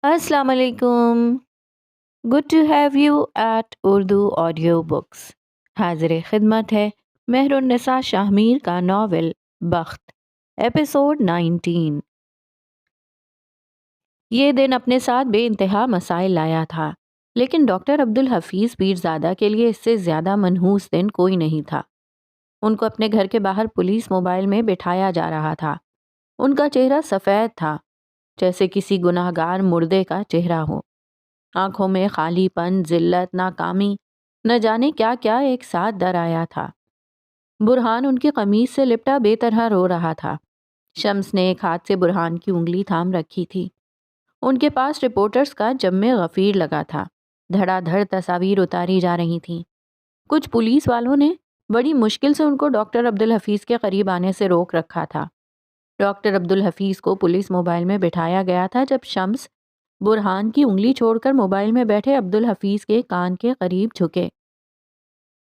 السلام علیکم. Good to have you at Urdu audio books. حاضر خدمت ہے مہر النساء شاہ میر کا ناول بخت، ایپیسوڈ 19. یہ دن اپنے ساتھ بے انتہا مسائل لایا تھا، لیکن ڈاکٹر عبدالحفیظ پیرزادہ کے لیے اس سے زیادہ منحوس دن کوئی نہیں تھا. ان کو اپنے گھر کے باہر پولیس موبائل میں بٹھایا جا رہا تھا. ان کا چہرہ سفید تھا، جیسے کسی گناہ گار مردے کا چہرہ ہو. آنکھوں میں خالی پن، ذلت، ناکامی، نہ جانے کیا کیا ایک ساتھ در آیا تھا. برہان ان کی قمیص سے لپٹا بے طرح رو رہا تھا. شمس نے ایک ہاتھ سے برہان کی انگلی تھام رکھی تھی. ان کے پاس رپورٹرز کا جم غفیر لگا تھا. دھڑا دھڑ تصاویر اتاری جا رہی تھیں. کچھ پولیس والوں نے بڑی مشکل سے ان کو ڈاکٹر عبدالحفیظ کے قریب آنے سے روک رکھا تھا. ڈاکٹر عبدالحفیظ کو پولیس موبائل میں بٹھایا گیا تھا جب شمس برہان کی انگلی چھوڑ کر موبائل میں بیٹھے عبدالحفیظ کے کان کے قریب جھکے.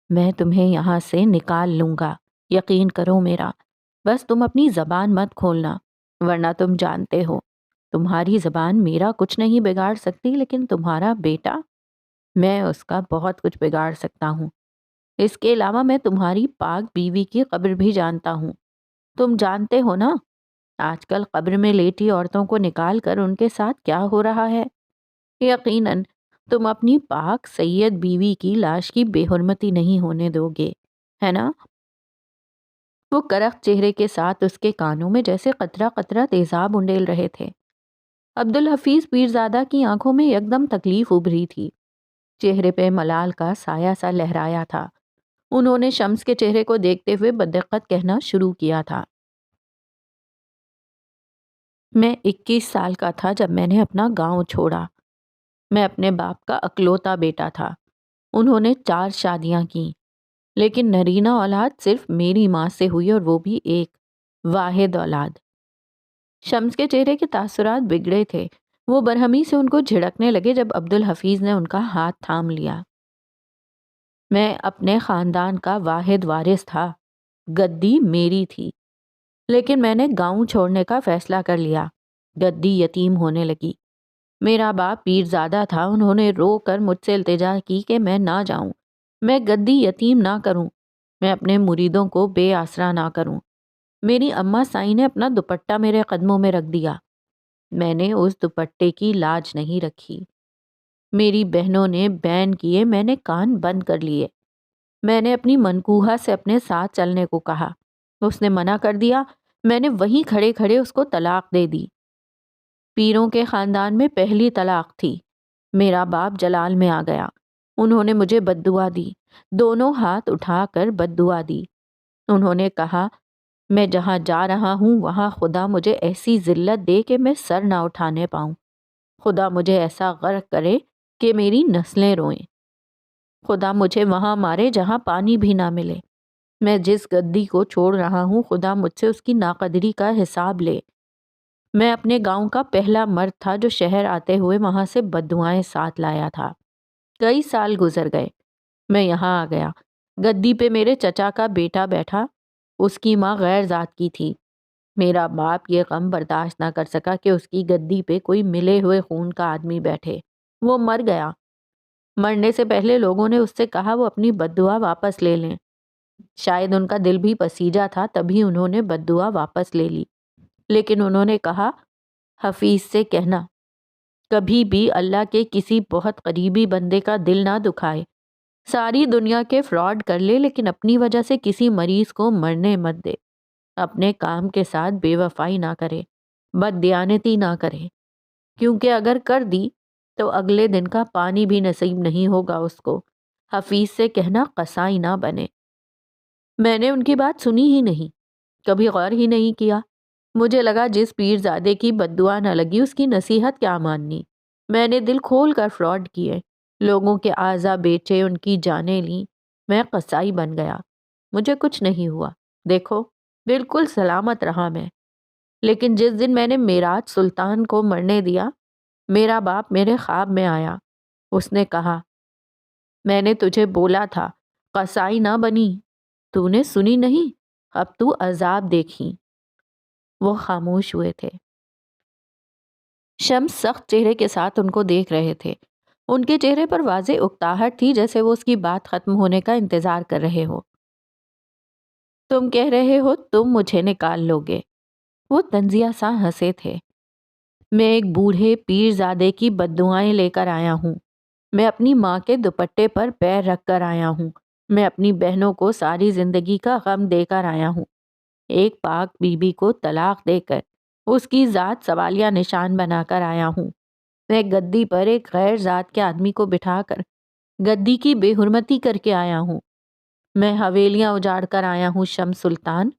میں تمہیں یہاں سے نکال لوں گا، یقین کرو میرا. بس تم اپنی زبان مت کھولنا، ورنہ تم جانتے ہو تمہاری زبان میرا کچھ نہیں بگاڑ سکتی، لیکن تمہارا بیٹا، میں اس کا بہت کچھ بگاڑ سکتا ہوں. اس کے علاوہ میں تمہاری پاک بیوی کی قبر بھی جانتا ہوں. تم جانتے ہو نا آج کل قبر میں لیٹی عورتوں کو نکال کر ان کے ساتھ کیا ہو رہا ہے. یقیناً تم اپنی پاک سید بیوی کی لاش کی بے حرمتی نہیں ہونے دو گے، ہے نا؟ وہ کرخت چہرے کے ساتھ اس کے کانوں میں جیسے قطرہ قطرہ تیزاب انڈیل رہے تھے. عبدالحفیظ پیرزادہ کی آنکھوں میں یکدم تکلیف ابھری تھی. چہرے پہ ملال کا سایہ سا لہرایا تھا. انہوں نے شمس کے چہرے کو دیکھتے ہوئے بدقت کہنا شروع کیا تھا. میں 21 سال کا تھا جب میں نے اپنا گاؤں چھوڑا. میں اپنے باپ کا اکلوتا بیٹا تھا. انہوں نے 4 شادیاں کیں، لیکن نرینہ اولاد صرف میری ماں سے ہوئی، اور وہ بھی ایک واحد اولاد. شمس کے چہرے کے تاثرات بگڑے تھے. وہ برہمی سے ان کو جھڑکنے لگے جب عبدالحفیظ نے ان کا ہاتھ تھام لیا. میں اپنے خاندان کا واحد وارث تھا، گدی میری تھی، لیکن میں نے گاؤں چھوڑنے کا فیصلہ کر لیا. گدی یتیم ہونے لگی. میرا باپ پیرزادہ تھا. انہوں نے رو کر مجھ سے التجا کی کہ میں نہ جاؤں، میں گدی یتیم نہ کروں، میں اپنے مریدوں کو بے آسرا نہ کروں. میری اماں سائی نے اپنا دوپٹہ میرے قدموں میں رکھ دیا. میں نے اس دوپٹے کی لاج نہیں رکھی. میری بہنوں نے بین کیے، میں نے کان بند کر لیے. میں نے اپنی منکوہا سے اپنے ساتھ چلنے کو کہا، اس نے منع کر دیا. میں نے وہیں کھڑے کھڑے اس کو طلاق دے دی. پیروں کے خاندان میں پہلی طلاق تھی. میرا باپ جلال میں آ گیا. انہوں نے مجھے بد دعا دی، دونوں ہاتھ اٹھا کر بد دعا دی. انہوں نے کہا میں جہاں جا رہا ہوں وہاں خدا مجھے ایسی ذلت دے کہ میں سر نہ اٹھانے پاؤں. خدا مجھے ایسا غرق کرے کہ میری نسلیں روئیں. خدا مجھے وہاں مارے جہاں پانی بھی نہ ملے. میں جس گدی کو چھوڑ رہا ہوں خدا مجھ سے اس کی ناقدری کا حساب لے. میں اپنے گاؤں کا پہلا مرد تھا جو شہر آتے ہوئے وہاں سے بددعائیں ساتھ لایا تھا. کئی سال گزر گئے. میں یہاں آ گیا. گدی پہ میرے چچا کا بیٹا بیٹھا. اس کی ماں غیر ذات کی تھی. میرا باپ یہ غم برداشت نہ کر سکا کہ اس کی گدی پہ کوئی ملے ہوئے خون کا آدمی بیٹھے. وہ مر گیا. مرنے سے پہلے لوگوں نے اس سے کہا وہ اپنی بد دعا واپس لے لیں. شاید ان کا دل بھی پسیجا تھا، تبھی انہوں نے بد دعا واپس لے لی. لیکن انہوں نے کہا حفیظ سے کہنا کبھی بھی اللہ کے کسی بہت قریبی بندے کا دل نہ دکھائے. ساری دنیا کے فراڈ کر لے لیکن اپنی وجہ سے کسی مریض کو مرنے مت دے. اپنے کام کے ساتھ بے وفائی نہ کرے، بد دیانتی نہ کرے، کیونکہ اگر کر دی تو اگلے دن کا پانی بھی نصیب نہیں ہوگا اس کو. حفیظ سے کہنا قصائی نہ بنے. میں نے ان کی بات سنی ہی نہیں، کبھی غور ہی نہیں کیا. مجھے لگا جس پیرزادے کی بد دعا نہ لگی اس کی نصیحت کیا ماننی. میں نے دل کھول کر فراڈ کیے، لوگوں کے اعضا بیچے، ان کی جانیں لیں. میں قصائی بن گیا. مجھے کچھ نہیں ہوا، دیکھو بالکل سلامت رہا میں. لیکن جس دن میں نے میراج سلطان کو مرنے دیا، میرا باپ میرے خواب میں آیا. اس نے کہا میں نے تجھے بولا تھا قصائی نہ بنی، تو نے سنی نہیں، اب تو عذاب دیکھی. وہ خاموش ہوئے تھے. شمس سخت چہرے کے ساتھ ان کو دیکھ رہے تھے۔ ان کے چہرے پر واضح اکتاہٹ تھی، جیسے وہ اس کی بات ختم ہونے کا انتظار کر رہے ہو۔ تم کہہ رہے ہو تم مجھے نکال لو گے؟ وہ طنزیہ سا ہنسے تھے۔ میں ایک بوڑھے پیر زادے کی بددعائیں لے کر آیا ہوں۔ میں اپنی ماں کے دوپٹے پر پیر رکھ کر آیا ہوں۔ میں اپنی بہنوں کو ساری زندگی کا غم دے کر آیا ہوں۔ ایک پاک بیوی کو طلاق دے کر اس کی ذات سوالیہ نشان بنا کر آیا ہوں۔ میں گدی پر ایک غیر ذات کے آدمی کو بٹھا کر گدی کی بے حرمتی کر کے آیا ہوں۔ میں حویلیاں اجاڑ کر آیا ہوں شمس سلطان۔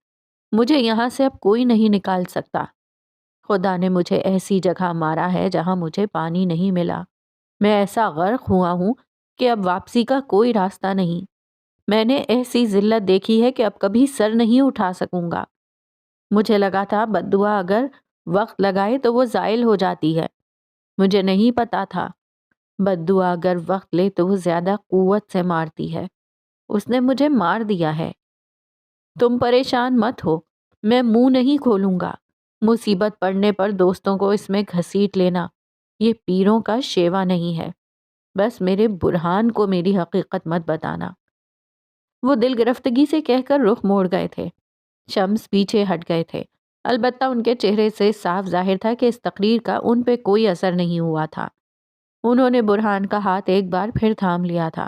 مجھے یہاں سے اب کوئی نہیں نکال سکتا۔ خدا نے مجھے ایسی جگہ مارا ہے جہاں مجھے پانی نہیں ملا۔ میں ایسا غرق ہوا ہوں کہ اب واپسی کا کوئی راستہ نہیں۔ میں نے ایسی ذلت دیکھی ہے کہ اب کبھی سر نہیں اٹھا سکوں گا۔ مجھے لگا تھا بددعا اگر وقت لگائے تو وہ زائل ہو جاتی ہے۔ مجھے نہیں پتا تھا بددعا اگر وقت لے تو وہ زیادہ قوت سے مارتی ہے۔ اس نے مجھے مار دیا ہے۔ تم پریشان مت ہو، میں منہ نہیں کھولوں گا۔ مصیبت پڑنے پر دوستوں کو اس میں گھسیٹ لینا یہ پیروں کا شیوا نہیں ہے۔ بس میرے برہان کو میری حقیقت مت بتانا۔ وہ دل گرفتگی سے کہہ کر رخ موڑ گئے تھے۔ شمس پیچھے ہٹ گئے تھے۔ البتہ ان کے چہرے سے صاف ظاہر تھا کہ اس تقریر کا ان پہ کوئی اثر نہیں ہوا تھا۔ انہوں نے برہان کا ہاتھ ایک بار پھر تھام لیا تھا۔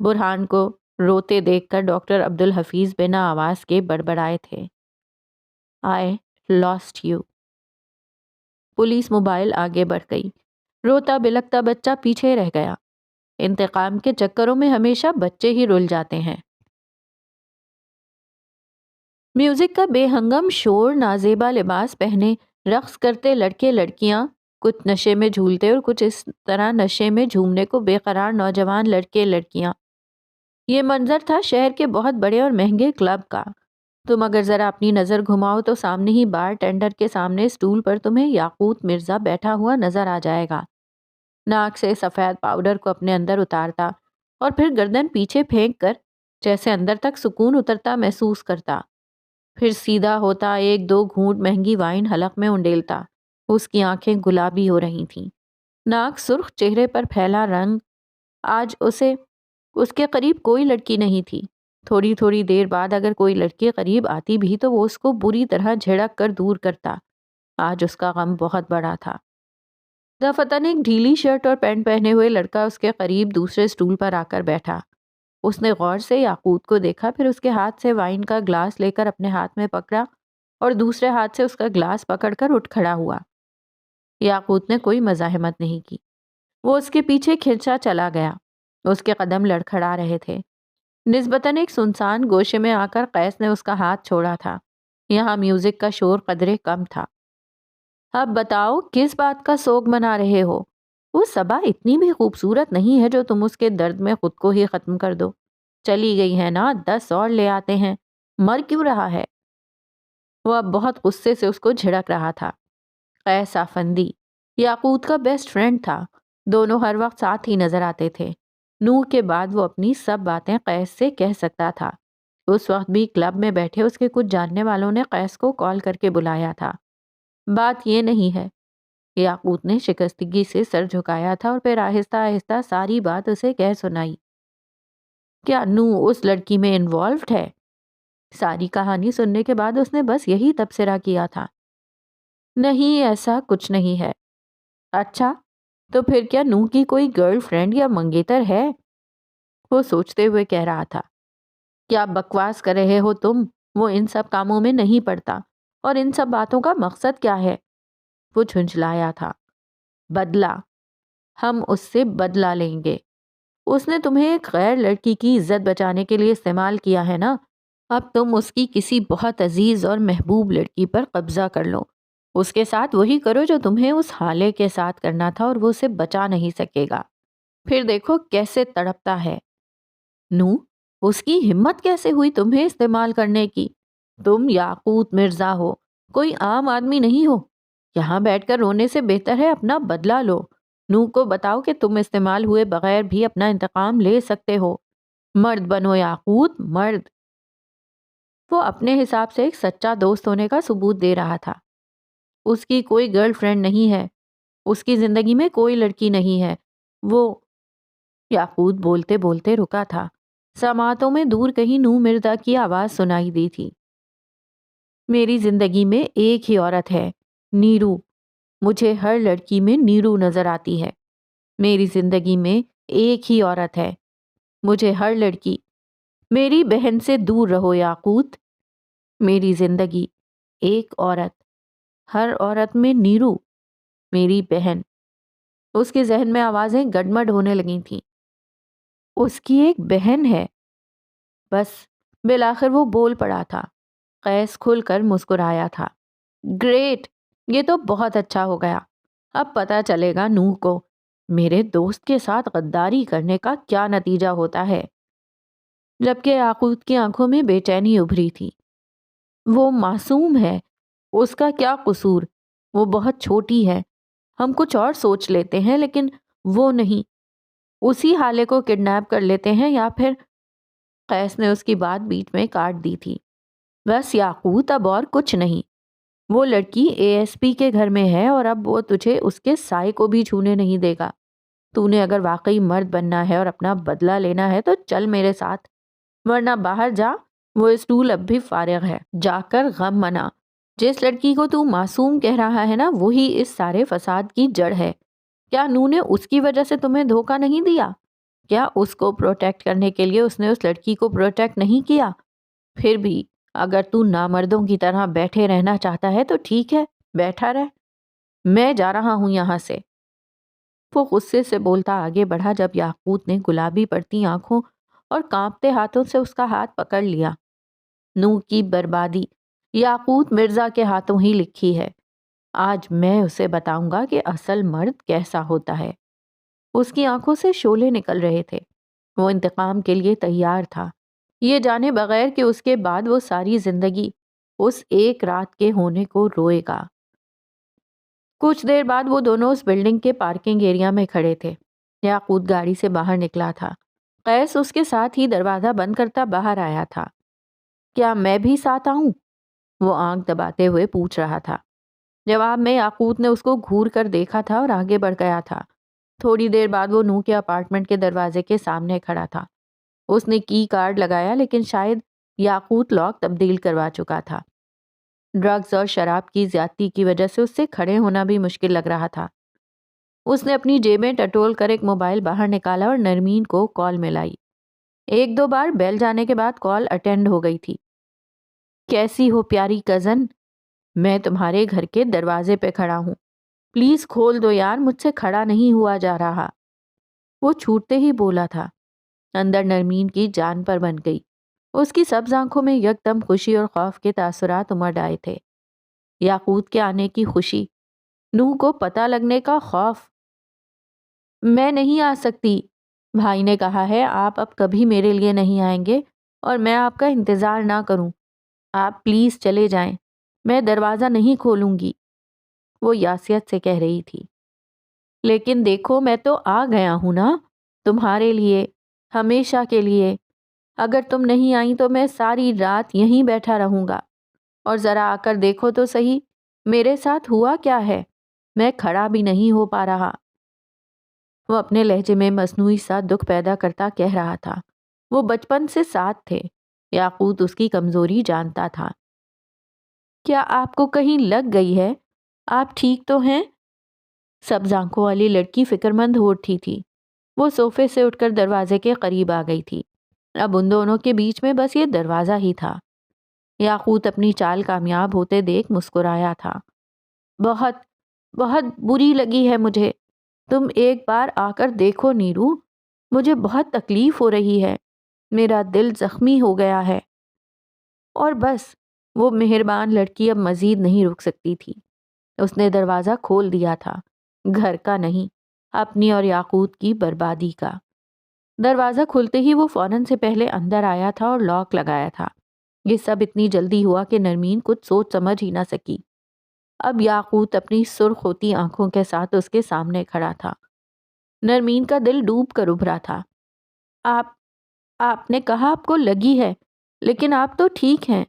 برہان کو روتے دیکھ کر ڈاکٹر عبدالحفیظ بنا آواز کے بڑبڑائے تھے، I lost you۔ Police mobile آگے بڑھ گئی۔ روتا بلکتا بچہ پیچھے رہ گیا۔ انتقام کے چکروں میں ہمیشہ بچے ہی رل جاتے ہیں۔ میوزک کا بے ہنگم شور، نازیبا لباس پہنے رقص کرتے لڑکے لڑکیاں، کچھ نشے میں جھولتے اور کچھ اس طرح نشے میں جھومنے کو بے قرار نوجوان لڑکے لڑکیاں۔ یہ منظر تھا شہر کے بہت بڑے اور مہنگے کلب کا۔ تم اگر ذرا اپنی نظر گھماؤ تو سامنے ہی بار ٹینڈر کے سامنے اسٹول پر تمہیں یاقوت مرزا بیٹھا ہوا نظر آ جائے گا۔ ناک سے سفید پاؤڈر کو اپنے اندر اتارتا اور پھر گردن پیچھے پھینک کر جیسے اندر تک سکون اترتا محسوس کرتا، پھر سیدھا ہوتا ایک دو گھونٹ مہنگی وائن حلق میں انڈیلتا۔ اس کی آنکھیں گلابی ہو رہی تھیں، ناک سرخ، چہرے پر پھیلا رنگ۔ آج اس کے قریب کوئی لڑکی نہیں تھی۔ تھوڑی تھوڑی دیر بعد اگر کوئی لڑکی قریب آتی بھی تو وہ اس کو بری طرح جھڑک کر دور کرتا۔ آج اس کا غم بہت بڑا تھا۔ دفتن ایک ڈھیلی شرٹ اور پینٹ پہنے ہوئے لڑکا اس کے قریب دوسرے سٹول پر آ کر بیٹھا۔ اس نے غور سے یاقوت کو دیکھا، پھر اس کے ہاتھ سے وائن کا گلاس لے کر اپنے ہاتھ میں پکڑا اور دوسرے ہاتھ سے اس کا گلاس پکڑ کر اٹھ کھڑا ہوا۔ یاقوت نے کوئی مزاحمت نہیں کی۔ وہ اس کے پیچھے کھنچا چلا گیا۔ اس کے قدم لڑکھڑا رہے تھے۔ نسبتاً ایک سنسان گوشے میں آ کر قیس نے اس کا ہاتھ چھوڑا تھا۔ یہاں میوزک کا شور قدرے کم تھا۔ اب بتاؤ کس بات کا سوگ منا رہے ہو؟ وہ صبا اتنی بھی خوبصورت نہیں ہے جو تم اس کے درد میں خود کو ہی ختم کر دو۔ چلی گئی ہے نا، 10 اور لے آتے ہیں، مر کیوں رہا ہے؟ وہ اب بہت غصے سے اس کو جھڑک رہا تھا۔ قیس آفندی یاقوت کا بیسٹ فرینڈ تھا۔ دونوں ہر وقت ساتھ ہی نظر آتے تھے۔ نوح کے بعد وہ اپنی سب باتیں قیس سے کہہ سکتا تھا۔ اس وقت بھی کلب میں بیٹھے اس کے کچھ جاننے والوں نے قیس کو کال کر کے بلایا تھا۔ بات یہ نہیں ہے۔ یاقوت نے شکستگی سے سر جھکایا تھا اور پھر آہستہ آہستہ ساری بات اسے کہہ سنائی۔ کیا نوح اس لڑکی میں انوالوڈ ہے؟ ساری کہانی سننے کے بعد اس نے بس یہی تبصرہ کیا تھا۔ نہیں، ایسا کچھ نہیں ہے۔ اچھا، تو پھر کیا نوح کی کوئی گرل فرینڈ یا منگیتر ہے؟ وہ سوچتے ہوئے کہہ رہا تھا۔ کیا بکواس کر رہے ہو تم؟ وہ ان سب کاموں میں نہیں پڑتا۔ اور ان سب باتوں کا مقصد کیا ہے؟ وہ جھنجھلایا تھا۔ بدلہ، ہم اس سے بدلہ لیں گے۔ اس نے تمہیں ایک غیر لڑکی کی عزت بچانے کے لیے استعمال کیا ہے نا، اب تم اس کی کسی بہت عزیز اور محبوب لڑکی پر قبضہ کر لو۔ اس کے ساتھ وہی کرو جو تمہیں اس حالے کے ساتھ کرنا تھا اور وہ اسے بچا نہیں سکے گا۔ پھر دیکھو کیسے تڑپتا ہے۔ نو، اس کی ہمت کیسے ہوئی تمہیں استعمال کرنے کی؟ تم یاقوت مرزا ہو، کوئی عام آدمی نہیں ہو۔ یہاں بیٹھ کر رونے سے بہتر ہے اپنا بدلہ لو۔ نو کو بتاؤ کہ تم استعمال ہوئے بغیر بھی اپنا انتقام لے سکتے ہو۔ مرد بنو یاقوت، مرد۔ وہ اپنے حساب سے ایک سچا دوست ہونے کا ثبوت دے رہا تھا۔ اس کی کوئی گرل فرینڈ نہیں ہے۔ اس کی زندگی میں کوئی لڑکی نہیں ہے. وہ یاقوت بولتے بولتے رکا تھا. سماعتوں میں دور کہیں نور مرزا کی آواز سنائی دی تھی. میری زندگی میں ایک ہی عورت ہے، نیرو. مجھے ہر لڑکی میں نیرو نظر آتی ہے. میری زندگی میں ایک ہی عورت ہے، مجھے ہر لڑکی. میری بہن سے دور رہو یاقوت. میری زندگی ایک عورت، ہر عورت میں نیرو، میری بہن. اس کے ذہن میں آوازیں گڈمڈ ہونے لگی تھیں. اس کی ایک بہن ہے. بس بالآخر وہ بول پڑا تھا. قیس کھل کر مسکرایا تھا. گریٹ، یہ تو بہت اچھا ہو گیا. اب پتہ چلے گا نوح کو میرے دوست کے ساتھ غداری کرنے کا کیا نتیجہ ہوتا ہے. جبکہ یاقوت کی آنکھوں میں بے چینی ابھری تھی. وہ معصوم ہے، اس کا کیا قصور؟ وہ بہت چھوٹی ہے. ہم کچھ اور سوچ لیتے ہیں لیکن وہ نہیں. اسی حالے کو کڈنیپ کر لیتے ہیں یا پھر. قیس نے اس کی بات بیچ میں کاٹ دی تھی. بس یاقوت، اب اور کچھ نہیں. وہ لڑکی اے ایس پی کے گھر میں ہے اور اب وہ تجھے اس کے سائے کو بھی چھونے نہیں دے گا. تو نے اگر واقعی مرد بننا ہے اور اپنا بدلہ لینا ہے تو چل میرے ساتھ، ورنہ باہر جا. وہ اسٹول اب بھی فارغ ہے، جا کر غم منا. جس لڑکی کو تو معصوم کہہ رہا ہے نا، وہی اس سارے فساد کی جڑ ہے. کیا نو نے اس کی وجہ سے تمہیں دھوکہ نہیں دیا؟ کیا اس کو پروٹیکٹ کرنے کے لیے اس نے اس لڑکی کو پروٹیکٹ نہیں کیا؟ پھر بھی اگر تو نامردوں کی طرح بیٹھے رہنا چاہتا ہے تو ٹھیک ہے، بیٹھا رہ. میں جا رہا ہوں یہاں سے. وہ غصے سے بولتا آگے بڑھا جب یاقوت نے گلابی پڑتی آنکھوں اور کانپتے ہاتھوں سے اس کا ہاتھ پکڑ لیا. نوح کی بربادی یاقوت مرزا کے ہاتھوں ہی لکھی ہے. آج میں اسے بتاؤں گا کہ اصل مرد کیسا ہوتا ہے. اس کی آنکھوں سے شعلے نکل رہے تھے. وہ انتقام کے لیے تیار تھا، یہ جانے بغیر کہ اس کے بعد وہ ساری زندگی اس ایک رات کے ہونے کو روئے گا. کچھ دیر بعد وہ دونوں اس بلڈنگ کے پارکنگ ایریا میں کھڑے تھے. یاقوت گاڑی سے باہر نکلا تھا. قیس اس کے ساتھ ہی دروازہ بند کرتا باہر آیا تھا. کیا میں بھی ساتھ آؤں؟ وہ آنکھ دباتے ہوئے پوچھ رہا تھا. جواب میں یاقوت نے اس کو گھور کر دیکھا تھا اور آگے بڑھ گیا تھا. تھوڑی دیر بعد وہ نوح کے اپارٹمنٹ کے دروازے کے سامنے کھڑا تھا. اس نے کی کارڈ لگایا لیکن شاید یاقوت لاک تبدیل کروا چکا تھا. ڈرگز اور شراب کی زیادتی کی وجہ سے اس سے کھڑے ہونا بھی مشکل لگ رہا تھا. اس نے اپنی جیبیں ٹٹول کر ایک موبائل باہر نکالا اور نرمین کو کال ملائی. ایک دو بار بیل جانے کے بعد کال اٹینڈ ہو گئی تھی. کیسی ہو پیاری کزن؟ میں تمہارے گھر کے دروازے پہ کھڑا ہوں. پلیز کھول دو یار، مجھ سے کھڑا نہیں ہوا جا رہا. وہ چھوٹتے ہی بولا تھا. اندر نرمین کی جان پر بن گئی. اس کی سبز آنکھوں میں یکدم خوشی اور خوف کے تاثرات امڈ آئے تھے. یاقوت کے آنے کی خوشی، نوح کو پتہ لگنے کا خوف. میں نہیں آ سکتی، بھائی نے کہا ہے آپ اب کبھی میرے لیے نہیں آئیں گے اور میں آپ کا انتظار نہ کروں. آپ پلیز چلے جائیں، میں دروازہ نہیں کھولوں گی. وہ یاسیت سے کہہ رہی تھی. لیکن دیکھو میں تو آ گیا ہوں نا، تمہارے لیے، ہمیشہ کے لیے. اگر تم نہیں آئیں تو میں ساری رات یہیں بیٹھا رہوں گا. اور ذرا آ کر دیکھو تو صحیح میرے ساتھ ہوا کیا ہے. میں کھڑا بھی نہیں ہو پا رہا. وہ اپنے لہجے میں مصنوعی سا دکھ پیدا کرتا کہہ رہا تھا. وہ بچپن سے ساتھ تھے. یاقوت اس کی کمزوری جانتا تھا. کیا آپ کو کہیں لگ گئی ہے؟ آپ ٹھیک تو ہیں؟ سبز آنکھوں والی لڑکی فکر مند ہو اٹھی تھی. وہ صوفے سے اٹھ کر دروازے کے قریب آ گئی تھی. اب ان دونوں کے بیچ میں بس یہ دروازہ ہی تھا. یاقوت اپنی چال کامیاب ہوتے دیکھ مسکرایا تھا. بہت بہت بری لگی ہے مجھے. تم ایک بار آ کر دیکھو نیرو، مجھے بہت تکلیف ہو رہی ہے. میرا دل زخمی ہو گیا ہے. اور بس وہ مہربان لڑکی اب مزید نہیں رک سکتی تھی. اس نے دروازہ کھول دیا تھا. گھر کا نہیں، اپنی اور یاقوت کی بربادی کا. دروازہ کھلتے ہی وہ فوراً سے پہلے اندر آیا تھا اور لاک لگایا تھا. یہ سب اتنی جلدی ہوا کہ نرمین کچھ سوچ سمجھ ہی نہ سکی. اب یاقوت اپنی سرخ ہوتی آنکھوں کے ساتھ اس کے سامنے کھڑا تھا. نرمین کا دل ڈوب کر ابھرا تھا. آپ نے کہا آپ کو لگی ہے، لیکن آپ تو ٹھیک ہیں.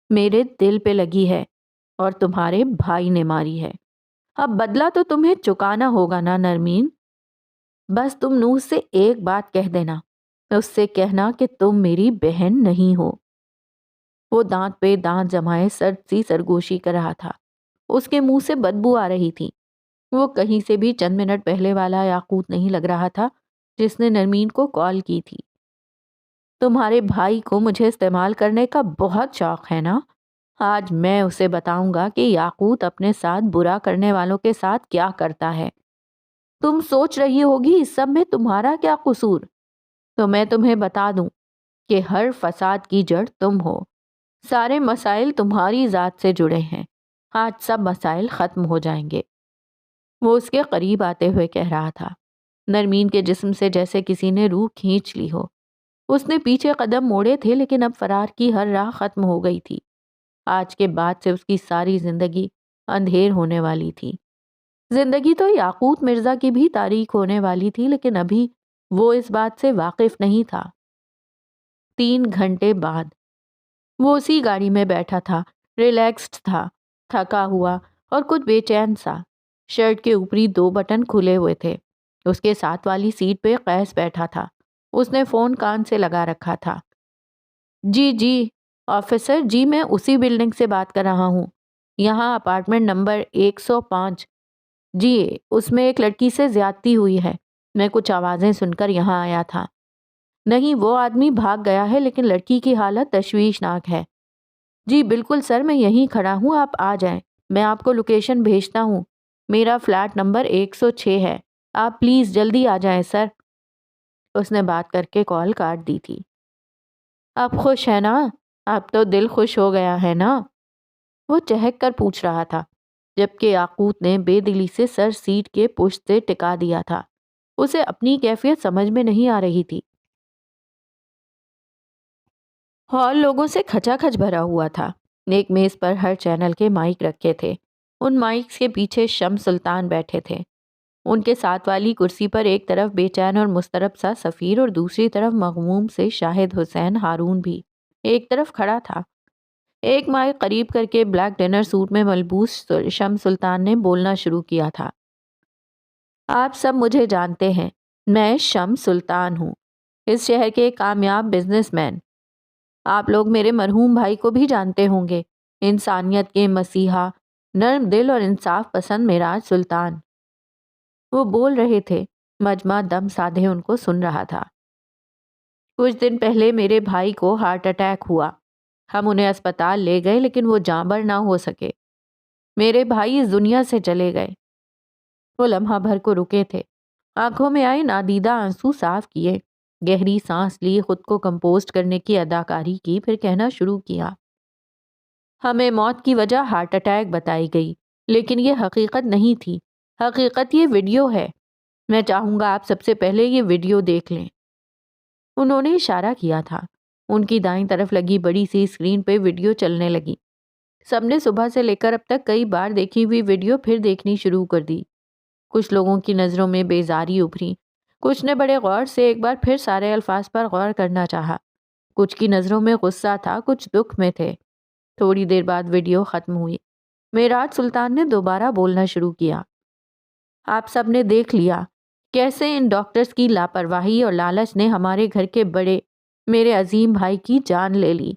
میرے دل پہ لگی ہے اور تمہارے بھائی نے ماری ہے. اب بدلہ تو تمہیں چکانا ہوگا نا نرمین. بس تم نور سے ایک بات کہہ دینا, اس سے کہنا کہ تم میری بہن نہیں ہو. وہ دانت پہ دانت جمائے سرد سی سرگوشی کر رہا تھا. اس کے منہ سے بدبو آ رہی تھی. وہ کہیں سے بھی چند منٹ پہلے والا یاقوت نہیں لگ رہا تھا جس نے نرمین کو کال کی تھی. تمہارے بھائی کو مجھے استعمال کرنے کا بہت شوق ہے نا. آج میں اسے بتاؤں گا کہ یاقوت اپنے ساتھ برا کرنے والوں کے ساتھ کیا کرتا ہے. تم سوچ رہی ہوگی اس سب میں تمہارا کیا قصور. تو میں تمہیں بتا دوں کہ ہر فساد کی جڑ تم ہو. سارے مسائل تمہاری ذات سے جڑے ہیں. آج سب مسائل ختم ہو جائیں گے. وہ اس کے قریب آتے ہوئے کہہ رہا تھا. نرمین کے جسم سے جیسے کسی نے روح کھینچ لی ہو. اس نے پیچھے قدم موڑے تھے لیکن اب فرار کی ہر راہ ختم ہو گئی تھی. آج کے بعد سے اس کی ساری زندگی اندھیر ہونے والی تھی. زندگی تو یاقوت مرزا کی بھی تاریک ہونے والی تھی لیکن ابھی وہ اس بات سے واقف نہیں تھا. 3 گھنٹے بعد وہ اسی گاڑی میں بیٹھا تھا. ریلیکسڈ تھا, تھکا ہوا اور کچھ بے چین سا. شرٹ کے اوپری 2 بٹن کھلے ہوئے تھے. اس کے ساتھ والی سیٹ پہ قیس بیٹھا تھا. اس نے فون کان سے لگا رکھا تھا. جی آفیسر جی, میں اسی بلڈنگ سے بات کر رہا ہوں. یہاں اپارٹمنٹ نمبر 105. جی اس میں ایک لڑکی سے زیادتی ہوئی ہے. میں کچھ آوازیں سن کر یہاں آیا تھا. نہیں, وہ آدمی بھاگ گیا ہے لیکن لڑکی کی حالت تشویشناک ہے. جی بالکل سر, میں یہیں کھڑا ہوں, آپ آ جائیں. میں آپ کو لوکیشن بھیجتا ہوں. میرا فلیٹ نمبر 106 ہے. آپ پلیز جلدی آ جائیں سر. اس نے بات کر کے کال کاٹ دی تھی. آپ خوش ہیں نا؟ آپ تو دل خوش ہو گیا ہے نا؟ وہ چہک کر پوچھ رہا تھا جبکہ یاقوت نے بے دلی سے سر سیٹ کے پشت سے ٹکا دیا تھا. اسے اپنی کیفیت سمجھ میں نہیں آ رہی تھی. ہال لوگوں سے کھچا کھچ بھرا ہوا تھا. ایک میز پر ہر چینل کے مائک رکھے تھے. ان مائکس کے پیچھے شمس سلطان بیٹھے تھے. ان کے ساتھ والی کرسی پر ایک طرف بے چین اور مضطرب سا سفیر اور دوسری طرف مغموم سے شاہد حسین ہارون بھی ایک طرف کھڑا تھا. ایک مائک قریب کر کے بلیک ڈنر سوٹ میں ملبوس شمس سلطان نے بولنا شروع کیا تھا. آپ سب مجھے جانتے ہیں. میں شمس سلطان ہوں, اس شہر کے ایک کامیاب بزنس مین. آپ لوگ میرے مرحوم بھائی کو بھی جانتے ہوں گے. انسانیت کے مسیحا, نرم دل اور انصاف پسند معراج سلطان. وہ بول رہے تھے. مجمع دم سادھے ان کو سن رہا تھا. کچھ دن پہلے میرے بھائی کو ہارٹ اٹیک ہوا. ہم انہیں اسپتال لے گئے لیکن وہ جاں بر نہ ہو سکے. میرے بھائی اس دنیا سے چلے گئے. وہ لمحہ بھر کو رکے تھے. آنکھوں میں آئے نادیدہ آنسو صاف کیے. گہری سانس لی, خود کو کمپوزڈ کرنے کی اداکاری کی, پھر کہنا شروع کیا. ہمیں موت کی وجہ ہارٹ اٹیک بتائی گئی لیکن یہ حقیقت نہیں تھی. حقیقت یہ ویڈیو ہے. میں چاہوں گا آپ سب سے پہلے یہ ویڈیو دیکھ لیں. انہوں نے اشارہ کیا تھا. ان کی دائیں طرف لگی بڑی سی اسکرین پہ ویڈیو چلنے لگی. سب نے صبح سے لے کر اب تک کئی بار دیکھی ہوئی ویڈیو پھر دیکھنی شروع کر دی. کچھ لوگوں کی نظروں میں بیزاری ابھری. کچھ نے بڑے غور سے ایک بار پھر سارے الفاظ پر غور کرنا چاہا. کچھ کی نظروں میں غصہ تھا, کچھ دکھ میں تھے. تھوڑی دیر بعد ویڈیو ختم ہوئی. معراج سلطان نے دوبارہ بولنا شروع کیا. آپ سب نے دیکھ لیا کیسے ان ڈاکٹرز کی لاپرواہی اور لالچ نے ہمارے گھر کے بڑے, میرے عظیم بھائی کی جان لے لی.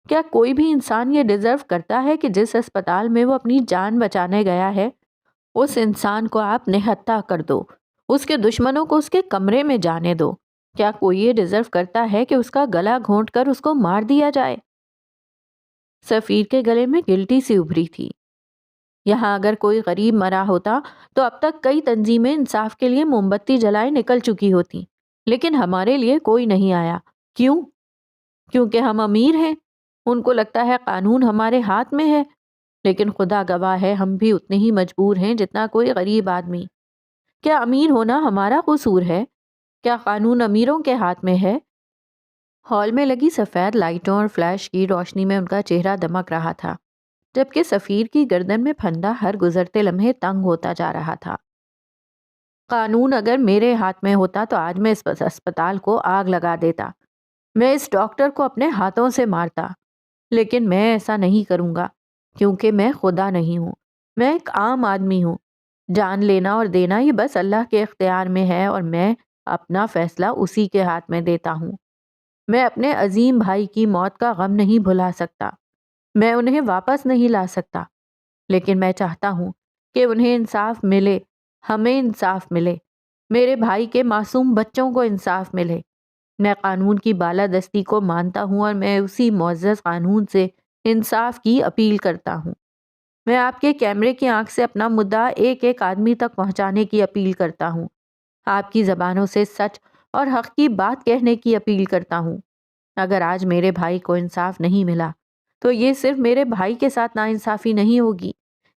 کیا کوئی بھی انسان یہ ڈیزرو کرتا ہے کہ جس اسپتال میں وہ اپنی جان بچانے گیا ہے اس انسان کو آپ نہتہ کر دو, اس کے دشمنوں کو اس کے کمرے میں جانے دو؟ کیا کوئی یہ ڈیزرو کرتا ہے کہ اس کا گلا گھونٹ کر اس کو مار دیا جائے؟ سفیر کے گلے میں گلٹی سی ابھری تھی. یہاں اگر کوئی غریب مرا ہوتا تو اب تک کئی تنظیمیں انصاف کے لیے موم بتی جلائے نکل چکی ہوتی, لیکن ہمارے لیے کوئی نہیں آیا. کیوں؟ کیونکہ ہم امیر ہیں. ان کو لگتا ہے قانون ہمارے ہاتھ میں ہے, لیکن خدا گواہ ہے ہم بھی اتنے ہی مجبور ہیں جتنا کوئی غریب آدمی. کیا امیر ہونا ہمارا قصور ہے؟ کیا قانون امیروں کے ہاتھ میں ہے؟ ہال میں لگی سفید لائٹوں اور فلیش کی روشنی میں ان کا چہرہ دمک رہا تھا, جبکہ سفیر کی گردن میں پھندا ہر گزرتے لمحے تنگ ہوتا جا رہا تھا. قانون اگر میرے ہاتھ میں ہوتا تو آج میں اس اسپتال کو آگ لگا دیتا. میں اس ڈاکٹر کو اپنے ہاتھوں سے مارتا. لیکن میں ایسا نہیں کروں گا کیونکہ میں خدا نہیں ہوں. میں ایک عام آدمی ہوں. جان لینا اور دینا یہ بس اللہ کے اختیار میں ہے، اور میں اپنا فیصلہ اسی کے ہاتھ میں دیتا ہوں۔ میں اپنے عظیم بھائی کی موت کا غم نہیں بھلا سکتا، میں انہیں واپس نہیں لا سکتا، لیکن میں چاہتا ہوں کہ انہیں انصاف ملے، ہمیں انصاف ملے، میرے بھائی کے معصوم بچوں کو انصاف ملے۔ میں قانون کی بالادستی کو مانتا ہوں، اور میں اسی معزز قانون سے انصاف کی اپیل کرتا ہوں۔ میں آپ کے کیمرے کی آنکھ سے اپنا مدعا ایک ایک آدمی تک پہنچانے کی اپیل کرتا ہوں، آپ کی زبانوں سے سچ اور حق کی بات کہنے کی اپیل کرتا ہوں۔ اگر آج میرے بھائی کو انصاف نہیں ملا تو یہ صرف میرے بھائی کے ساتھ ناانصافی نہیں ہوگی،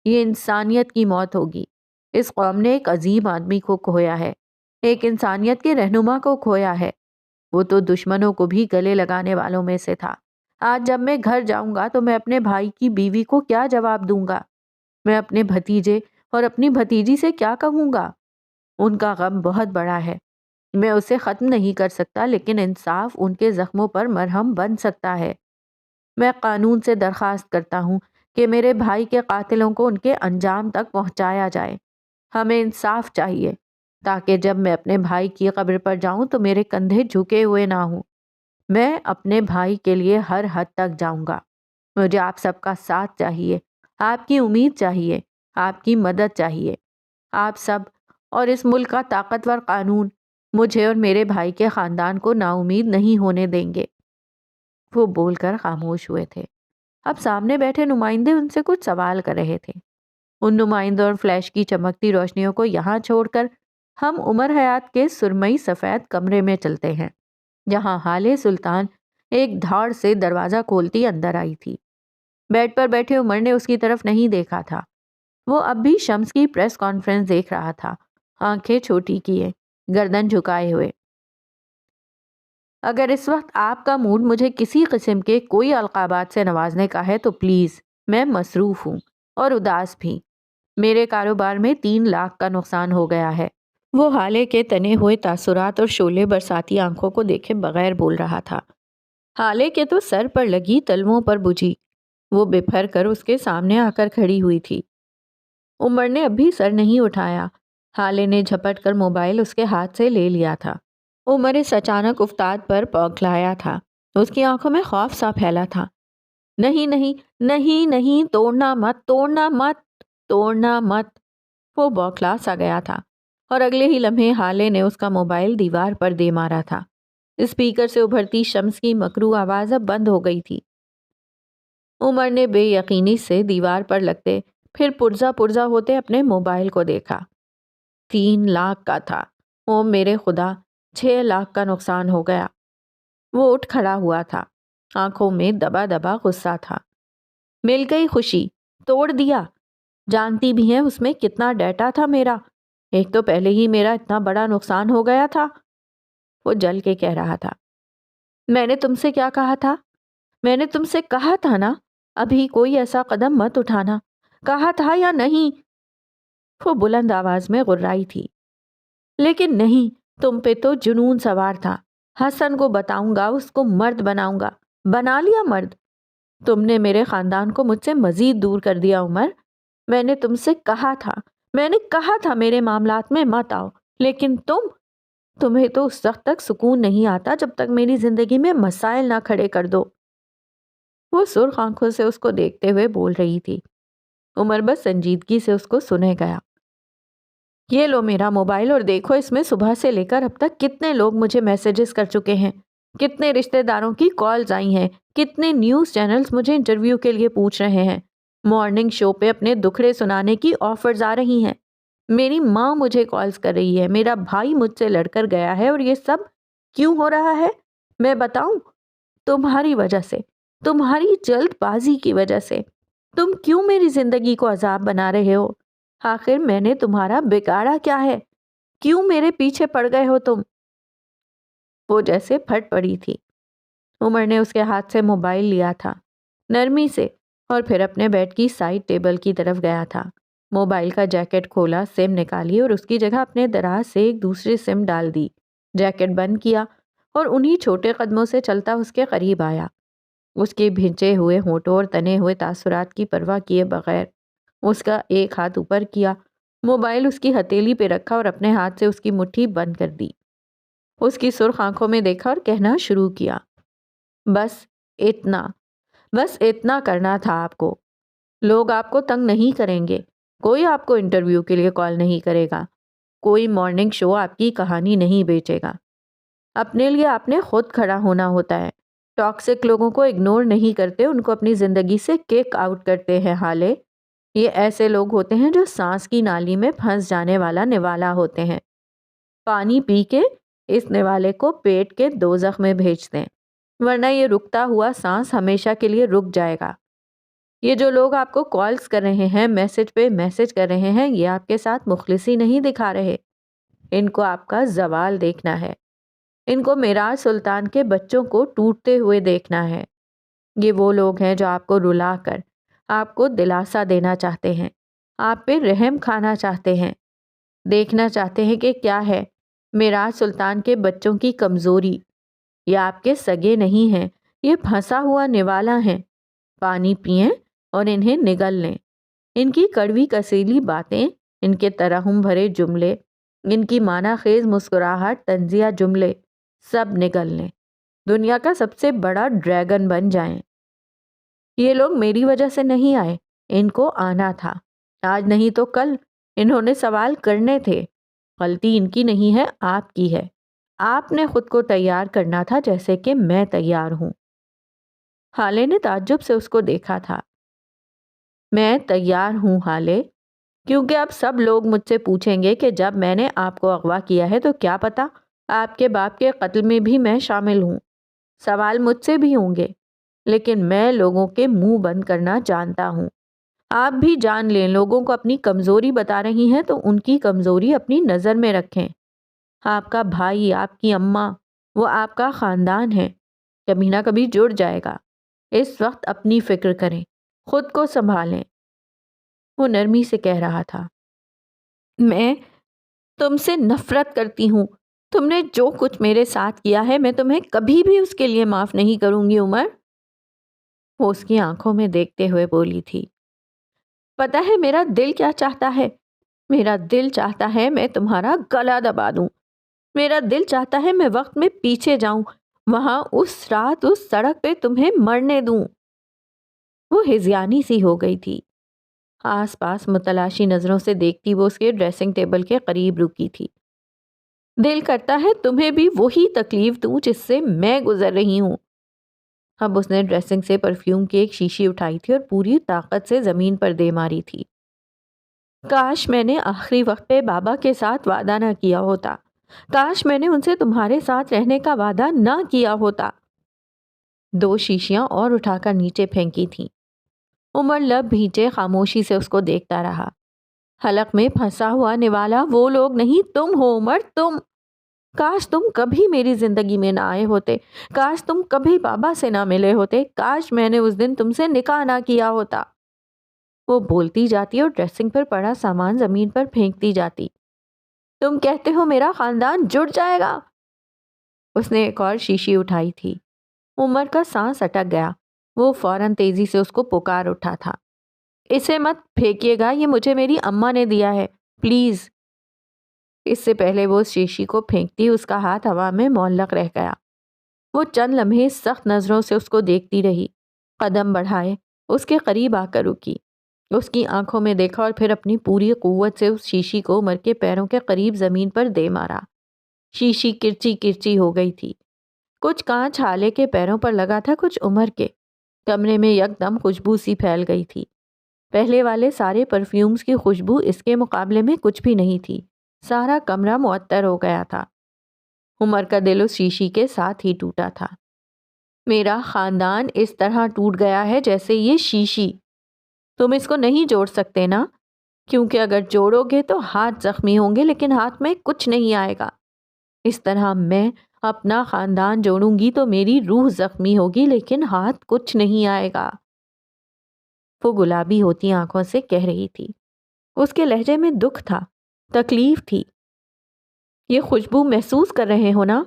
یہ انسانیت کی موت ہوگی۔ اس قوم نے ایک عظیم آدمی کو کھویا ہے، ایک انسانیت کے رہنما کو کھویا ہے۔ وہ تو دشمنوں کو بھی گلے لگانے والوں میں سے تھا۔ آج جب میں گھر جاؤں گا تو میں اپنے بھائی کی بیوی کو کیا جواب دوں گا؟ میں اپنے بھتیجے اور اپنی بھتیجی سے کیا کہوں گا؟ ان کا غم بہت بڑا ہے، میں اسے ختم نہیں کر سکتا، لیکن انصاف ان کے زخموں پر مرہم بن سکتا ہے۔ میں قانون سے درخواست کرتا ہوں کہ میرے بھائی کے قاتلوں کو ان کے انجام تک پہنچایا جائے۔ ہمیں انصاف چاہیے تاکہ جب میں اپنے بھائی کی قبر پر جاؤں تو میرے کندھے جھکے ہوئے نہ ہوں۔ میں اپنے بھائی کے لیے ہر حد تک جاؤں گا۔ مجھے آپ سب کا ساتھ چاہیے، آپ کی امید چاہیے، آپ کی مدد چاہیے۔ آپ سب اور اس ملک کا طاقتور قانون مجھے اور میرے بھائی کے خاندان کو نا امید نہیں ہونے دیں گے۔ وہ بول کر خاموش ہوئے تھے۔ اب سامنے بیٹھے نمائندے ان سے کچھ سوال کر رہے تھے۔ ان نمائندوں اور فلیش کی چمکتی روشنیوں کو یہاں چھوڑ کر ہم عمر حیات کے سرمئی سفید کمرے میں چلتے ہیں، جہاں حالے سلطان ایک دھاڑ سے دروازہ کھولتی اندر آئی تھی۔ بیڈ پر بیٹھے عمر نے اس کی طرف نہیں دیکھا تھا۔ وہ اب بھی شمس کی پریس کانفرنس دیکھ رہا تھا، آنکھیں چھوٹی کیے، گردن جھکائے ہوئے۔ اگر اس وقت آپ کا موڈ مجھے کسی قسم کے کوئی القابات سے نوازنے کا ہے تو پلیز، میں مصروف ہوں اور اداس بھی۔ میرے کاروبار میں 3 لاکھ کا نقصان ہو گیا ہے۔ وہ حالے کے تنے ہوئے تاثرات اور شعلے برساتی آنکھوں کو دیکھے بغیر بول رہا تھا۔ حالے کے تو سر پر لگی تلووں پر بجھی، وہ بپھر کر اس کے سامنے آ کر کھڑی ہوئی تھی۔ عمر نے اب بھی سر نہیں اٹھایا۔ حالے نے جھپٹ کر موبائل اس کے ہاتھ سے لے لیا تھا۔ عمر اس اچانک افتاد پر بوکھلایا تھا، اس کی آنکھوں میں خوف سا پھیلا تھا۔ نہیں نہیں نہیں نہیں، توڑنا مت، توڑنا مت، توڑنا مت۔ وہ بوکھلا سا گیا تھا، اور اگلے ہی لمحے حالے نے اس کا موبائل دیوار پر دے مارا تھا۔ اسپیکر سے ابھرتی شمس کی مکروہ آواز اب بند ہو گئی تھی۔ عمر نے بے یقینی سے دیوار پر لگتے پھر پرزا پرزا ہوتے اپنے موبائل کو دیکھا۔ 3 لاکھ کا تھا۔ او میرے خدا، 6 لاکھ کا نقصان ہو گیا۔ وہ اٹھ کھڑا ہوا تھا، آنکھوں میں دبا دبا غصہ تھا۔ مل گئی خوشی، توڑ دیا۔ جانتی بھی ہیں اس میں کتنا ڈیٹا تھا میرا، ایک تو پہلے ہی میرا اتنا بڑا نقصان ہو گیا تھا۔ وہ جل کے کہہ رہا تھا، میں نے تم سے کیا کہا تھا؟ میں نے تم سے کہا تھا نا ابھی کوئی ایسا قدم مت اٹھانا، کہا تھا یا نہیں؟ وہ بلند آواز میں غرائی تھی۔ لیکن نہیں، تم پہ تو جنون سوار تھا۔ حسن کو بتاؤں گا، اس کو مرد بناؤں گا۔ بنا لیا مرد؟ تم نے میرے خاندان کو مجھ سے مزید دور کر دیا عمر۔ میں نے تم سے کہا تھا، میں نے کہا تھا میرے معاملات میں مت آؤ، لیکن تمہیں تو اس وقت تک سکون نہیں آتا جب تک میری زندگی میں مسائل نہ کھڑے کر دو۔ وہ سرخ آنکھوں سے اس کو دیکھتے ہوئے بول رہی تھی۔ عمر بس سنجیدگی سے اس کو سنے گیا۔ یہ لو میرا موبائل اور دیکھو اس میں صبح سے لے کر اب تک کتنے لوگ مجھے میسیجز کر چکے ہیں، کتنے رشتہ داروں کی کالز آئی ہیں، کتنے نیوز چینلز مجھے انٹرویو کے لیے پوچھ رہے ہیں، مارننگ شو پہ اپنے دکھڑے سنانے کی آفرز آ رہی ہیں، میری ماں مجھے کالز کر رہی ہے، میرا بھائی مجھ سے لڑ کر گیا ہے، اور یہ سب کیوں ہو رہا ہے میں بتاؤں؟ تمہاری وجہ سے، تمہاری جلد بازی کی وجہ سے۔ تم کیوں میری زندگی کو عذاب بنا رہے ہو؟ آخر میں نے تمہارا بگاڑا کیا ہے؟ کیوں میرے پیچھے پڑ گئے ہو تم؟ وہ جیسے پھٹ پڑی تھی۔ عمر نے اس کے ہاتھ سے موبائل لیا تھا نرمی سے، اور پھر اپنے بیڈ کی سائڈ ٹیبل کی طرف گیا تھا۔ موبائل کا جیکٹ کھولا، سم نکالی اور اس کی جگہ اپنے دراز سے ایک دوسری سم ڈال دی، جیکٹ بند کیا اور انہی چھوٹے قدموں سے چلتا اس کے قریب آیا، اس کے بھنچے ہوئے ہونٹوں اور تنے ہوئے تاثرات کی پرواہ کیے بغیر۔ اس کا ایک ہاتھ اوپر کیا موبائل اس کی ہتھیلی پہ رکھا اور اپنے ہاتھ سے اس کی مٹھی بند کر دی۔ اس کی سرخ آنکھوں میں دیکھا اور کہنا شروع کیا، بس اتنا، بس اتنا کرنا تھا آپ کو۔ لوگ آپ کو تنگ نہیں کریں گے، کوئی آپ کو انٹرویو کے لیے کال نہیں کرے گا، کوئی مارننگ شو آپ کی کہانی نہیں بیچے گا۔ اپنے لیے آپ نے خود کھڑا ہونا ہوتا ہے۔ ٹاکسک لوگوں کو اگنور نہیں کرتے، ان کو اپنی زندگی سے کک آؤٹ کرتے ہیں۔ حالے یہ ایسے لوگ ہوتے ہیں جو سانس کی نالی میں پھنس جانے والا نوالا ہوتے ہیں، پانی پی کے اس نوالے کو پیٹ کے دوزخ میں بھیج دیں، ورنہ یہ رکتا ہوا سانس ہمیشہ کے لیے رک جائے گا۔ یہ جو لوگ آپ کو کالز کر رہے ہیں، میسج پہ میسج کر رہے ہیں، یہ آپ کے ساتھ مخلصی نہیں دکھا رہے، ان کو آپ کا زوال دیکھنا ہے، ان کو میراث سلطان کے بچوں کو ٹوٹتے ہوئے دیکھنا ہے۔ یہ وہ لوگ ہیں جو آپ کو رلا کر آپ کو دلاسا دینا چاہتے ہیں، آپ پہ رحم کھانا چاہتے ہیں، دیکھنا چاہتے ہیں کہ کیا ہے میراث سلطان کے بچوں کی کمزوری۔ یہ آپ کے سگے نہیں ہیں، یہ پھنسا ہوا نوالا ہیں۔ پانی پئیں اور انہیں نگل لیں۔ ان کی کڑوی کسیلی باتیں، ان کے ترحم بھرے جملے، ان کی معنی خیز مسکراہٹ، طنزیہ جملے، سب نگل لیں۔ دنیا کا سب سے بڑا ڈریگن بن جائیں۔ یہ لوگ میری وجہ سے نہیں آئے، ان کو آنا تھا، آج نہیں تو کل انہوں نے سوال کرنے تھے۔ غلطی ان کی نہیں ہے، آپ کی ہے۔ آپ نے خود کو تیار کرنا تھا جیسے کہ میں تیار ہوں۔ حالے نے تعجب سے اس کو دیکھا تھا۔ میں تیار ہوں حالے، کیونکہ اب سب لوگ مجھ سے پوچھیں گے کہ جب میں نے آپ کو اغوا کیا ہے تو کیا پتا آپ کے باپ کے قتل میں بھی میں شامل ہوں۔ سوال مجھ سے بھی ہوں گے، لیکن میں لوگوں کے منہ بند کرنا جانتا ہوں۔ آپ بھی جان لیں، لوگوں کو اپنی کمزوری بتا رہی ہیں تو ان کی کمزوری اپنی نظر میں رکھیں۔ آپ کا بھائی، آپ کی اماں، وہ آپ کا خاندان ہے، کبھی نہ کبھی جڑ جائے گا۔ اس وقت اپنی فکر کریں، خود کو سنبھالیں۔ وہ نرمی سے کہہ رہا تھا، میں تم سے نفرت کرتی ہوں۔ تم نے جو کچھ میرے ساتھ کیا ہے میں تمہیں کبھی بھی اس کے لیے معاف نہیں کروں گی عمر۔ وہ اس کی آنکھوں میں دیکھتے ہوئے بولی تھی، پتہ ہے میرا دل کیا چاہتا ہے؟ میرا دل چاہتا ہے میں تمہارا گلا دبا دوں۔ میرا دل چاہتا ہے میں وقت میں پیچھے جاؤں، وہاں اس رات اس سڑک پہ تمہیں مرنے دوں۔ وہ ہذیانی سی ہو گئی تھی۔ آس پاس متلاشی نظروں سے دیکھتی وہ اس کے ڈریسنگ ٹیبل کے قریب رکی تھی۔ دل کرتا ہے تمہیں بھی وہی تکلیف دوں جس سے میں گزر رہی ہوں۔ اب اس نے ڈریسنگ سے پرفیوم کی ایک شیشی اٹھائی تھی اور پوری طاقت سے زمین پر دے ماری تھی۔ کاش میں نے آخری وقت پہ بابا کے ساتھ وعدہ نہ کیا ہوتا، کاش میں نے ان سے تمہارے ساتھ رہنے کا وعدہ نہ کیا ہوتا۔ 2 شیشیاں اور اٹھا کر نیچے پھینکی تھیں۔ عمر لب بھیجے خاموشی سے اس کو دیکھتا رہا۔ حلق میں پھنسا ہوا نوالا وہ لوگ نہیں، تم ہو عمر، تم۔ کاش تم کبھی میری زندگی میں نہ آئے ہوتے، کاش تم کبھی بابا سے نہ ملے ہوتے، کاش میں نے اس دن تم سے نکاح نہ کیا ہوتا۔ وہ بولتی جاتی اور ڈریسنگ پر پڑا سامان زمین پر پھینکتی جاتی۔ تم کہتے ہو میرا خاندان جڑ جائے گا؟ اس نے ایک اور شیشی اٹھائی تھی۔ عمر کا سانس اٹک گیا۔ وہ فوراً تیزی سے اس کو پکار اٹھا تھا، اسے مت پھینکیے گا، یہ مجھے میری اماں نے دیا ہے، پلیز۔ اس سے پہلے وہ اس شیشی کو پھینکتی اس کا ہاتھ ہوا میں معلق رہ گیا۔ وہ چند لمحے سخت نظروں سے اس کو دیکھتی رہی، قدم بڑھائے، اس کے قریب آ کر رکی، اس کی آنکھوں میں دیکھا اور پھر اپنی پوری قوت سے اس شیشی کو عمر کے پیروں کے قریب زمین پر دے مارا۔ شیشی کرچی کرچی ہو گئی تھی۔ کچھ کانچ حالے کے پیروں پر لگا تھا، کچھ عمر کے۔ کمرے میں یکدم خوشبو سی پھیل گئی تھی۔ پہلے والے سارے پرفیومز کی خوشبو اس کے مقابلے میں کچھ بھی نہیں تھی۔ سارا کمرہ معطر ہو گیا تھا۔ عمر کا دل اس شیشی کے ساتھ ہی ٹوٹا تھا۔ میرا خاندان اس طرح ٹوٹ گیا ہے جیسے یہ شیشی۔ تم اس کو نہیں جوڑ سکتے نا، کیونکہ اگر جوڑو گے تو ہاتھ زخمی ہوں گے لیکن ہاتھ میں کچھ نہیں آئے گا۔ اس طرح میں اپنا خاندان جوڑوں گی تو میری روح زخمی ہوگی لیکن ہاتھ کچھ نہیں آئے گا۔ وہ گلابی ہوتی آنکھوں سے کہہ رہی تھی۔ اس کے لہجے میں دکھ تھا، تکلیف تھی۔ یہ خوشبو محسوس کر رہے ہو نا؟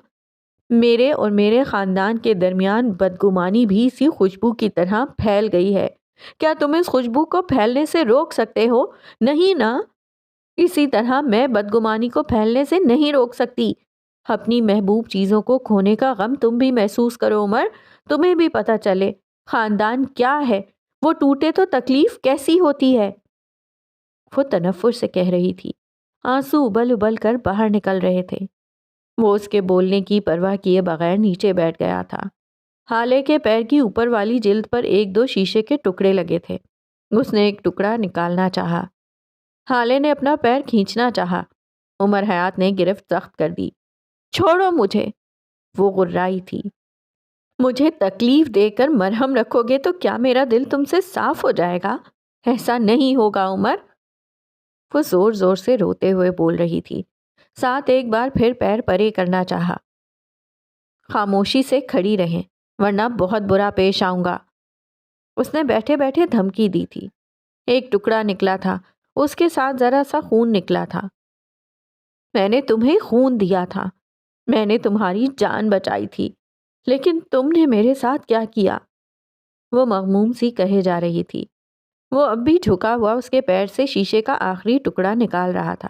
میرے اور میرے خاندان کے درمیان بدگمانی بھی اسی خوشبو کی طرح پھیل گئی ہے۔ کیا تم اس خوشبو کو پھیلنے سے روک سکتے ہو؟ نہیں نا؟ اسی طرح میں بدگمانی کو پھیلنے سے نہیں روک سکتی۔ اپنی محبوب چیزوں کو کھونے کا غم تم بھی محسوس کرو عمر، تمہیں بھی پتہ چلے خاندان کیا ہے، وہ ٹوٹے تو تکلیف کیسی ہوتی ہے۔ وہ تنفر سے کہہ رہی تھی، آنسو ابل ابل کر باہر نکل رہے تھے۔ وہ اس کے بولنے کی پرواہ کیے بغیر نیچے بیٹھ گیا تھا۔ ہالے کے پیر کی اوپر والی جلد پر ایک دو شیشے کے ٹکڑے لگے تھے۔ اس نے ایک ٹکڑا نکالنا چاہا۔ ہالے نے اپنا پیر کھینچنا چاہا۔ عمر حیات نے گرفت سخت کر دی۔ چھوڑو مجھے، وہ غرائی تھی۔ مجھے تکلیف دے کر مرہم رکھو گے تو کیا میرا دل تم سے صاف ہو جائے گا؟ ایسا نہیں ہوگا عمر۔ وہ زور زور سے روتے ہوئے بول رہی تھی، ساتھ ایک بار پھر پیر پرے کرنا چاہا۔ خاموشی سے کھڑی رہیں ورنہ بہت برا پیش آؤں گا، اس نے بیٹھے بیٹھے دھمکی دی تھی۔ ایک ٹکڑا نکلا تھا، اس کے ساتھ ذرا سا خون نکلا تھا۔ میں نے تمہیں خون دیا تھا، میں نے تمہاری جان بچائی تھی، لیکن تم نے میرے ساتھ کیا کیا؟ وہ مغموم سی کہے جا رہی تھی۔ وہ اب بھی جھکا ہوا اس کے پیر سے شیشے کا آخری ٹکڑا نکال رہا تھا۔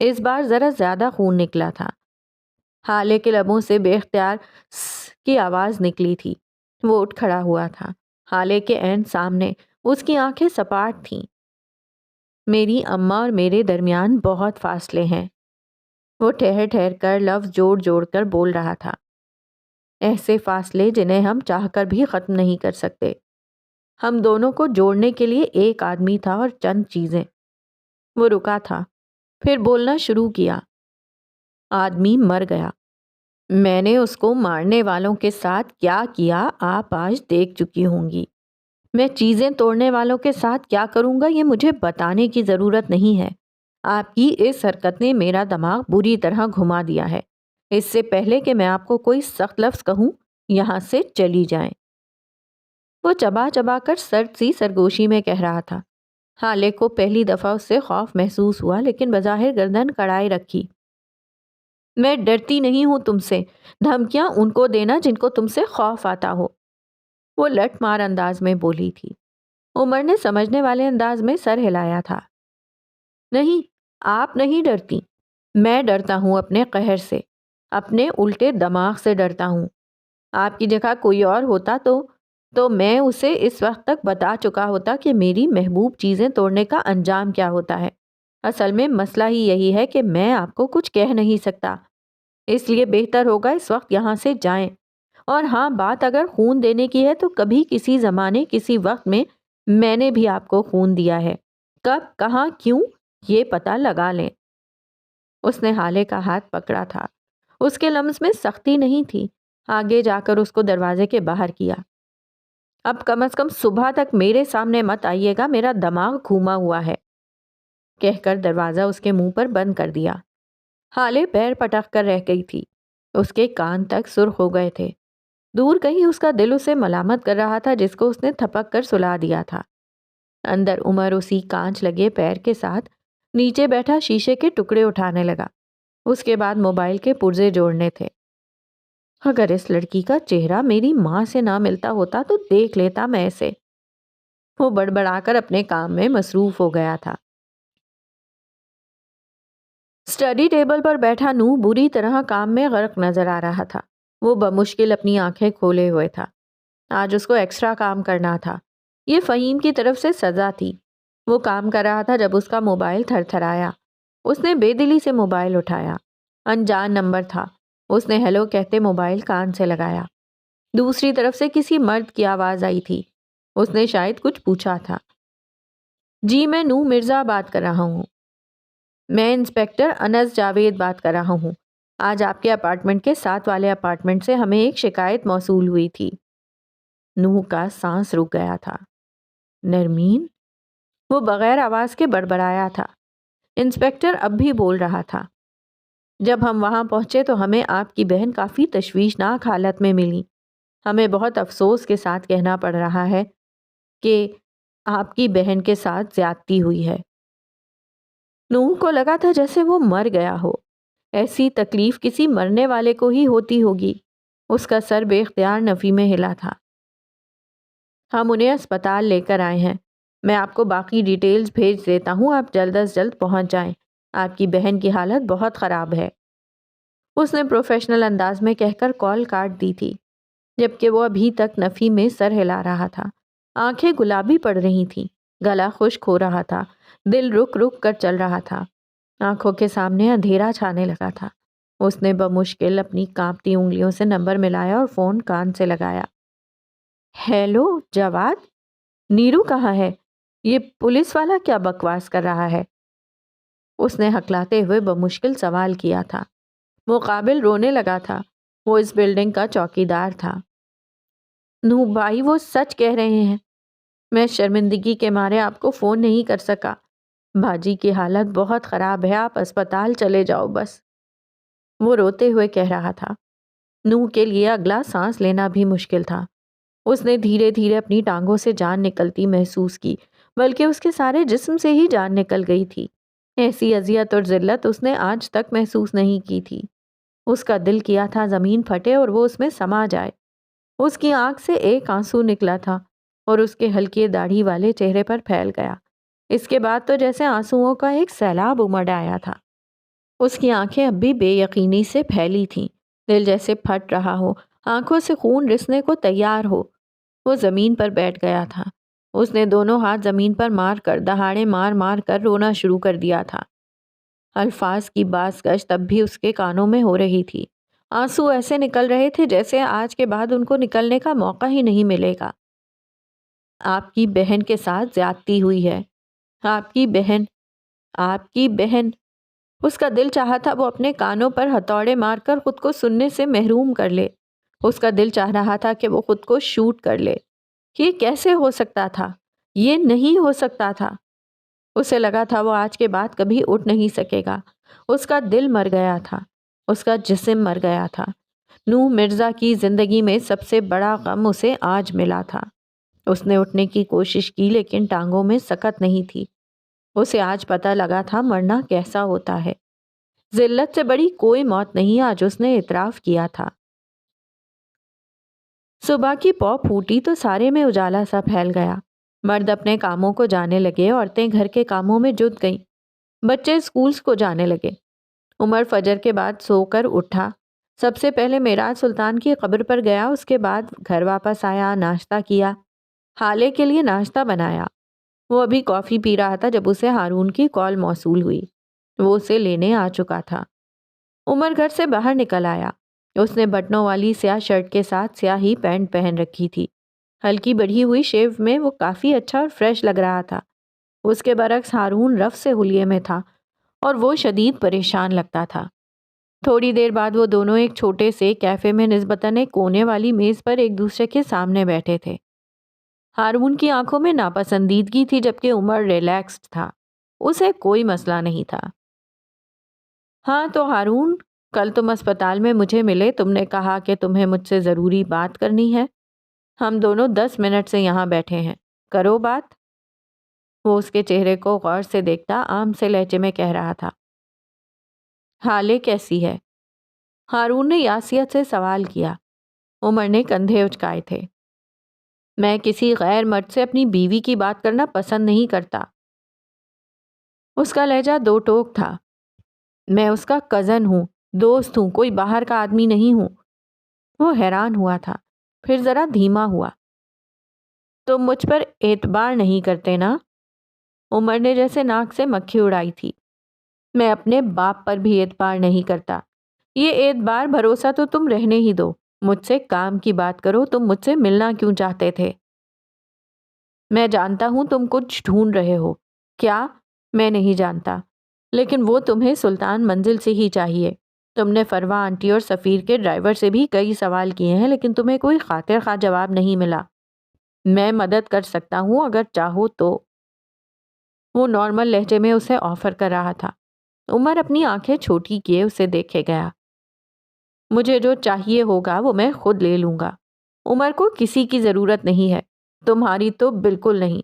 اس بار ذرا زیادہ خون نکلا تھا۔ ہالے کے لبوں سے بے اختیار س کی آواز نکلی تھی۔ وہ اٹھ کھڑا ہوا تھا۔ ہالے کے عین سامنے اس کی آنکھیں سپاٹ تھیں۔ میری اماں اور میرے درمیان بہت فاصلے ہیں، وہ ٹھہر ٹھہر کر لفظ جوڑ جوڑ کر بول رہا تھا۔ ایسے فاصلے جنہیں ہم چاہ کر بھی ختم نہیں کر سکتے۔ ہم دونوں کو جوڑنے کے لیے ایک آدمی تھا اور چند چیزیں۔ وہ رکا تھا، پھر بولنا شروع کیا۔ آدمی مر گیا، میں نے اس کو مارنے والوں کے ساتھ کیا کیا آپ آج دیکھ چکی ہوں گی۔ میں چیزیں توڑنے والوں کے ساتھ کیا کروں گا یہ مجھے بتانے کی ضرورت نہیں ہے۔ آپ کی اس حرکت نے میرا دماغ بری طرح گھما دیا ہے۔ اس سے پہلے کہ میں آپ کو کوئی سخت لفظ کہوں، یہاں سے چلی جائیں۔ وہ چبا چبا کر سرد سی سرگوشی میں کہہ رہا تھا۔ ہالے کو پہلی دفعہ اس سے خوف محسوس ہوا، لیکن بظاہر گردن کڑائے رکھی۔ میں ڈرتی نہیں ہوں تم سے، دھمکیاں ان کو دینا جن کو تم سے خوف آتا ہو، وہ لٹ مار انداز میں بولی تھی۔ عمر نے سمجھنے والے انداز میں سر ہلایا تھا۔ نہیں، آپ نہیں ڈرتی، میں ڈرتا ہوں اپنے قہر سے، اپنے الٹے دماغ سے ڈرتا ہوں۔ آپ کی جگہ کوئی اور ہوتا تو میں اسے اس وقت تک بتا چکا ہوتا کہ میری محبوب چیزیں توڑنے کا انجام کیا ہوتا ہے۔ اصل میں مسئلہ ہی یہی ہے کہ میں آپ کو کچھ کہہ نہیں سکتا، اس لیے بہتر ہوگا اس وقت یہاں سے جائیں۔ اور ہاں، بات اگر خون دینے کی ہے تو کبھی کسی زمانے کسی وقت میں نے بھی آپ کو خون دیا ہے، کب کہاں کیوں یہ پتہ لگا لیں۔ اس نے ہالے کا ہاتھ پکڑا تھا، اس کے لمس میں سختی نہیں تھی۔ آگے جا کر اس کو دروازے کے باہر کیا۔ اب کم از کم صبح تک میرے سامنے مت آئیے گا، میرا دماغ گھوما ہوا ہے، کہہ کر دروازہ اس کے منہ پر بند کر دیا۔ ہالے پیر پٹک کر رہ گئی تھی، اس کے کان تک سرخ ہو گئے تھے۔ دور کہیں اس کا دل اسے ملامت کر رہا تھا جس کو اس نے تھپک کر سلا دیا تھا۔ اندر عمر اسی کانچ لگے پیر کے ساتھ نیچے بیٹھا شیشے کے ٹکڑے اٹھانے لگا۔ اس کے بعد موبائل کے پرزے جوڑنے تھے۔ اگر اس لڑکی کا چہرہ میری ماں سے نہ ملتا ہوتا تو دیکھ لیتا میں اسے، وہ بڑبڑا کر اپنے کام میں مصروف ہو گیا تھا۔ اسٹڈی ٹیبل پر بیٹھا نو بری طرح کام میں غرق نظر آ رہا تھا۔ وہ بمشکل اپنی آنکھیں کھولے ہوئے تھا۔ آج اس کو ایکسٹرا کام کرنا تھا۔ یہ فہیم کی طرف سے سزا تھی۔ وہ کام کر رہا تھا جب اس کا موبائل تھر تھرایا۔ اس نے بے دلی سے موبائل اٹھایا۔ انجان نمبر تھا۔ اس نے ہیلو کہتے موبائل کان سے لگایا۔ دوسری طرف سے کسی مرد کی آواز آئی تھی۔ اس نے شاید کچھ پوچھا تھا۔ جی، میں نو مرزا بات کر رہا ہوں۔ میں انسپیکٹر انس جاوید بات کر رہا ہوں۔ آج آپ کے اپارٹمنٹ کے ساتھ والے اپارٹمنٹ سے ہمیں ایک شکایت موصول ہوئی تھی۔ نوح کا سانس رک گیا تھا۔ نرمین؟ وہ بغیر آواز کے بڑبڑایا تھا۔ انسپیکٹر اب بھی بول رہا تھا۔ جب ہم وہاں پہنچے تو ہمیں آپ کی بہن کافی تشویشناک حالت میں ملی۔ ہمیں بہت افسوس کے ساتھ کہنا پڑ رہا ہے کہ آپ کی بہن کے ساتھ زیادتی ہوئی ہے۔ نوح کو لگا تھا جیسے وہ مر گیا ہو۔ ایسی تکلیف کسی مرنے والے کو ہی ہوتی ہوگی۔ اس کا سر بے اختیار نفی میں ہلا تھا۔ ہم انہیں اسپتال لے کر آئے ہیں، میں آپ کو باقی ڈیٹیلز بھیج دیتا ہوں، آپ جلد از جلد پہنچ جائیں۔ آپ کی بہن کی حالت بہت خراب ہے۔ اس نے پروفیشنل انداز میں کہہ کر کال کاٹ دی تھی، جبکہ وہ ابھی تک نفی میں سر ہلا رہا تھا۔ آنکھیں گلابی پڑ رہی تھیں، گلا خشک ہو رہا تھا، دل رک رک کر چل رہا تھا۔ آنکھوں کے سامنے اندھیرا چھانے لگا تھا۔ اس نے بمشکل اپنی کانپتی انگلیوں سے نمبر ملایا اور فون کان سے لگایا۔ ہیلو جواد، نیرو کہاں ہے؟ یہ پولیس والا کیا بکواس کر رہا ہے؟ اس نے ہکلاتے ہوئے بمشکل سوال کیا تھا۔ مقابل رونے لگا تھا۔ وہ اس بلڈنگ کا چوکیدار تھا۔ نو بھائی، وہ سچ کہہ رہے ہیں۔ میں شرمندگی کے مارے آپ کو فون نہیں کر سکا۔ باجی کی حالت بہت خراب ہے، آپ اسپتال چلے جاؤ بس۔ وہ روتے ہوئے کہہ رہا تھا۔ نو کے لیے اگلا سانس لینا بھی مشکل تھا۔ اس نے دھیرے دھیرے اپنی ٹانگوں سے جان نکلتی محسوس کی، بلکہ اس کے سارے جسم سے ہی جان نکل گئی تھی۔ ایسی اذیت اور ذلت اس نے آج تک محسوس نہیں کی تھی۔ اس کا دل کیا تھا زمین پھٹے اور وہ اس میں سما جائے۔ اس کی آنکھ سے ایک آنسو نکلا تھا اور اس کے ہلکے داڑھی والے چہرے پر پھیل گیا۔ اس کے بعد تو جیسے آنسوؤں کا ایک سیلاب امڑ آیا تھا۔ اس کی آنکھیں اب بھی بے یقینی سے پھیلی تھیں، دل جیسے پھٹ رہا ہو، آنکھوں سے خون رسنے کو تیار ہو۔ وہ زمین پر بیٹھ گیا تھا۔ اس نے دونوں ہاتھ زمین پر مار کر دہاڑے مار مار کر رونا شروع کر دیا تھا۔ الفاظ کی باز گشت اب بھی اس کے کانوں میں ہو رہی تھی۔ آنسو ایسے نکل رہے تھے جیسے آج کے بعد ان کو نکلنے کا موقع ہی نہیں ملے گا۔ آپ کی بہن کے ساتھ زیادتی ہوئی ہے۔ آپ کی بہن۔ اس کا دل چاہا تھا وہ اپنے کانوں پر ہتھوڑے مار کر خود کو سننے سے محروم کر لے۔ اس کا دل چاہ رہا تھا کہ وہ خود کو شوٹ کر لے۔ یہ کیسے ہو سکتا تھا؟ یہ نہیں ہو سکتا تھا۔ اسے لگا تھا وہ آج کے بعد کبھی اٹھ نہیں سکے گا۔ اس کا دل مر گیا تھا، اس کا جسم مر گیا تھا۔ نوح مرزا کی زندگی میں سب سے بڑا غم اسے آج ملا تھا۔ اس نے اٹھنے کی کوشش کی لیکن ٹانگوں میں سکت نہیں تھی۔ اسے آج پتہ لگا تھا مرنا کیسا ہوتا ہے۔ ذلت سے بڑی کوئی موت نہیں، آج اس نے اعتراف کیا تھا۔ صبح کی پو پھوٹی تو سارے میں اجالا سا پھیل گیا۔ مرد اپنے کاموں کو جانے لگے، عورتیں گھر کے کاموں میں جٹ گئیں، بچے اسکولز کو جانے لگے۔ عمر فجر کے بعد سو کر اٹھا۔ سب سے پہلے معراج سلطان کی قبر پر گیا، اس کے بعد گھر واپس آیا، ناشتہ کیا، حالے کے لیے ناشتہ بنایا۔ وہ ابھی کافی پی رہا تھا جب اسے ہارون کی کال موصول ہوئی۔ وہ اسے لینے آ چکا تھا۔ عمر گھر سے باہر نکل آیا۔ اس نے بٹنوں والی سیاہ شرٹ کے ساتھ سیاہ ہی پینٹ پہن رکھی تھی۔ ہلکی بڑھی ہوئی شیو میں وہ کافی اچھا اور فریش لگ رہا تھا۔ اس کے برعکس ہارون رف سے حلیے میں تھا اور وہ شدید پریشان لگتا تھا۔ تھوڑی دیر بعد وہ دونوں ایک چھوٹے سے کیفے میں نسبتاً ایک کونے والی میز پر ایک دوسرے کے سامنے بیٹھے تھے۔ ہارون کی آنکھوں میں ناپسندیدگی تھی جبکہ عمر ریلیکسڈ تھا۔ اسے کوئی مسئلہ نہیں تھا۔ ہاں تو ہارون، کل تم اسپتال میں مجھے ملے، تم نے کہا کہ تمہیں مجھ سے ضروری بات کرنی ہے۔ ہم دونوں 10 منٹ سے یہاں بیٹھے ہیں، کرو بات۔ وہ اس کے چہرے کو غور سے دیکھتا عام سے لہجے میں کہہ رہا تھا۔ حالے کیسی ہے؟ ہارون نے یاسیت سے سوال کیا۔ عمر نے کندھے اچکائے تھے۔ میں کسی غیر مرد سے اپنی بیوی کی بات کرنا پسند نہیں کرتا۔ اس کا لہجہ دو ٹوک تھا۔ میں اس کا کزن ہوں، دوست ہوں، کوئی باہر کا آدمی نہیں ہوں۔ وہ حیران ہوا تھا، پھر ذرا دھیما ہوا۔ تم مجھ پر اعتبار نہیں کرتے نا؟ عمر نے جیسے ناک سے مکھی اڑائی تھی۔ میں اپنے باپ پر بھی اعتبار نہیں کرتا۔ یہ اعتبار بھروسہ تو تم رہنے ہی دو، مجھ سے کام کی بات کرو۔ تم مجھ سے ملنا کیوں چاہتے تھے؟ میں جانتا ہوں تم کچھ ڈھونڈ رہے ہو۔ کیا؟ میں نہیں جانتا، لیکن وہ تمہیں سلطان منزل سے ہی چاہیے۔ تم نے فروا آنٹی اور سفیر کے ڈرائیور سے بھی کئی سوال کیے ہیں لیکن تمہیں کوئی خاطر خواہ جواب نہیں ملا۔ میں مدد کر سکتا ہوں اگر چاہو تو۔ وہ نارمل لہجے میں اسے آفر کر رہا تھا۔ عمر اپنی آنکھیں چھوٹی کیے اسے دیکھے گیا۔ مجھے جو چاہیے ہوگا وہ میں خود لے لوں گا۔ عمر کو کسی کی ضرورت نہیں ہے، تمہاری تو بالکل نہیں۔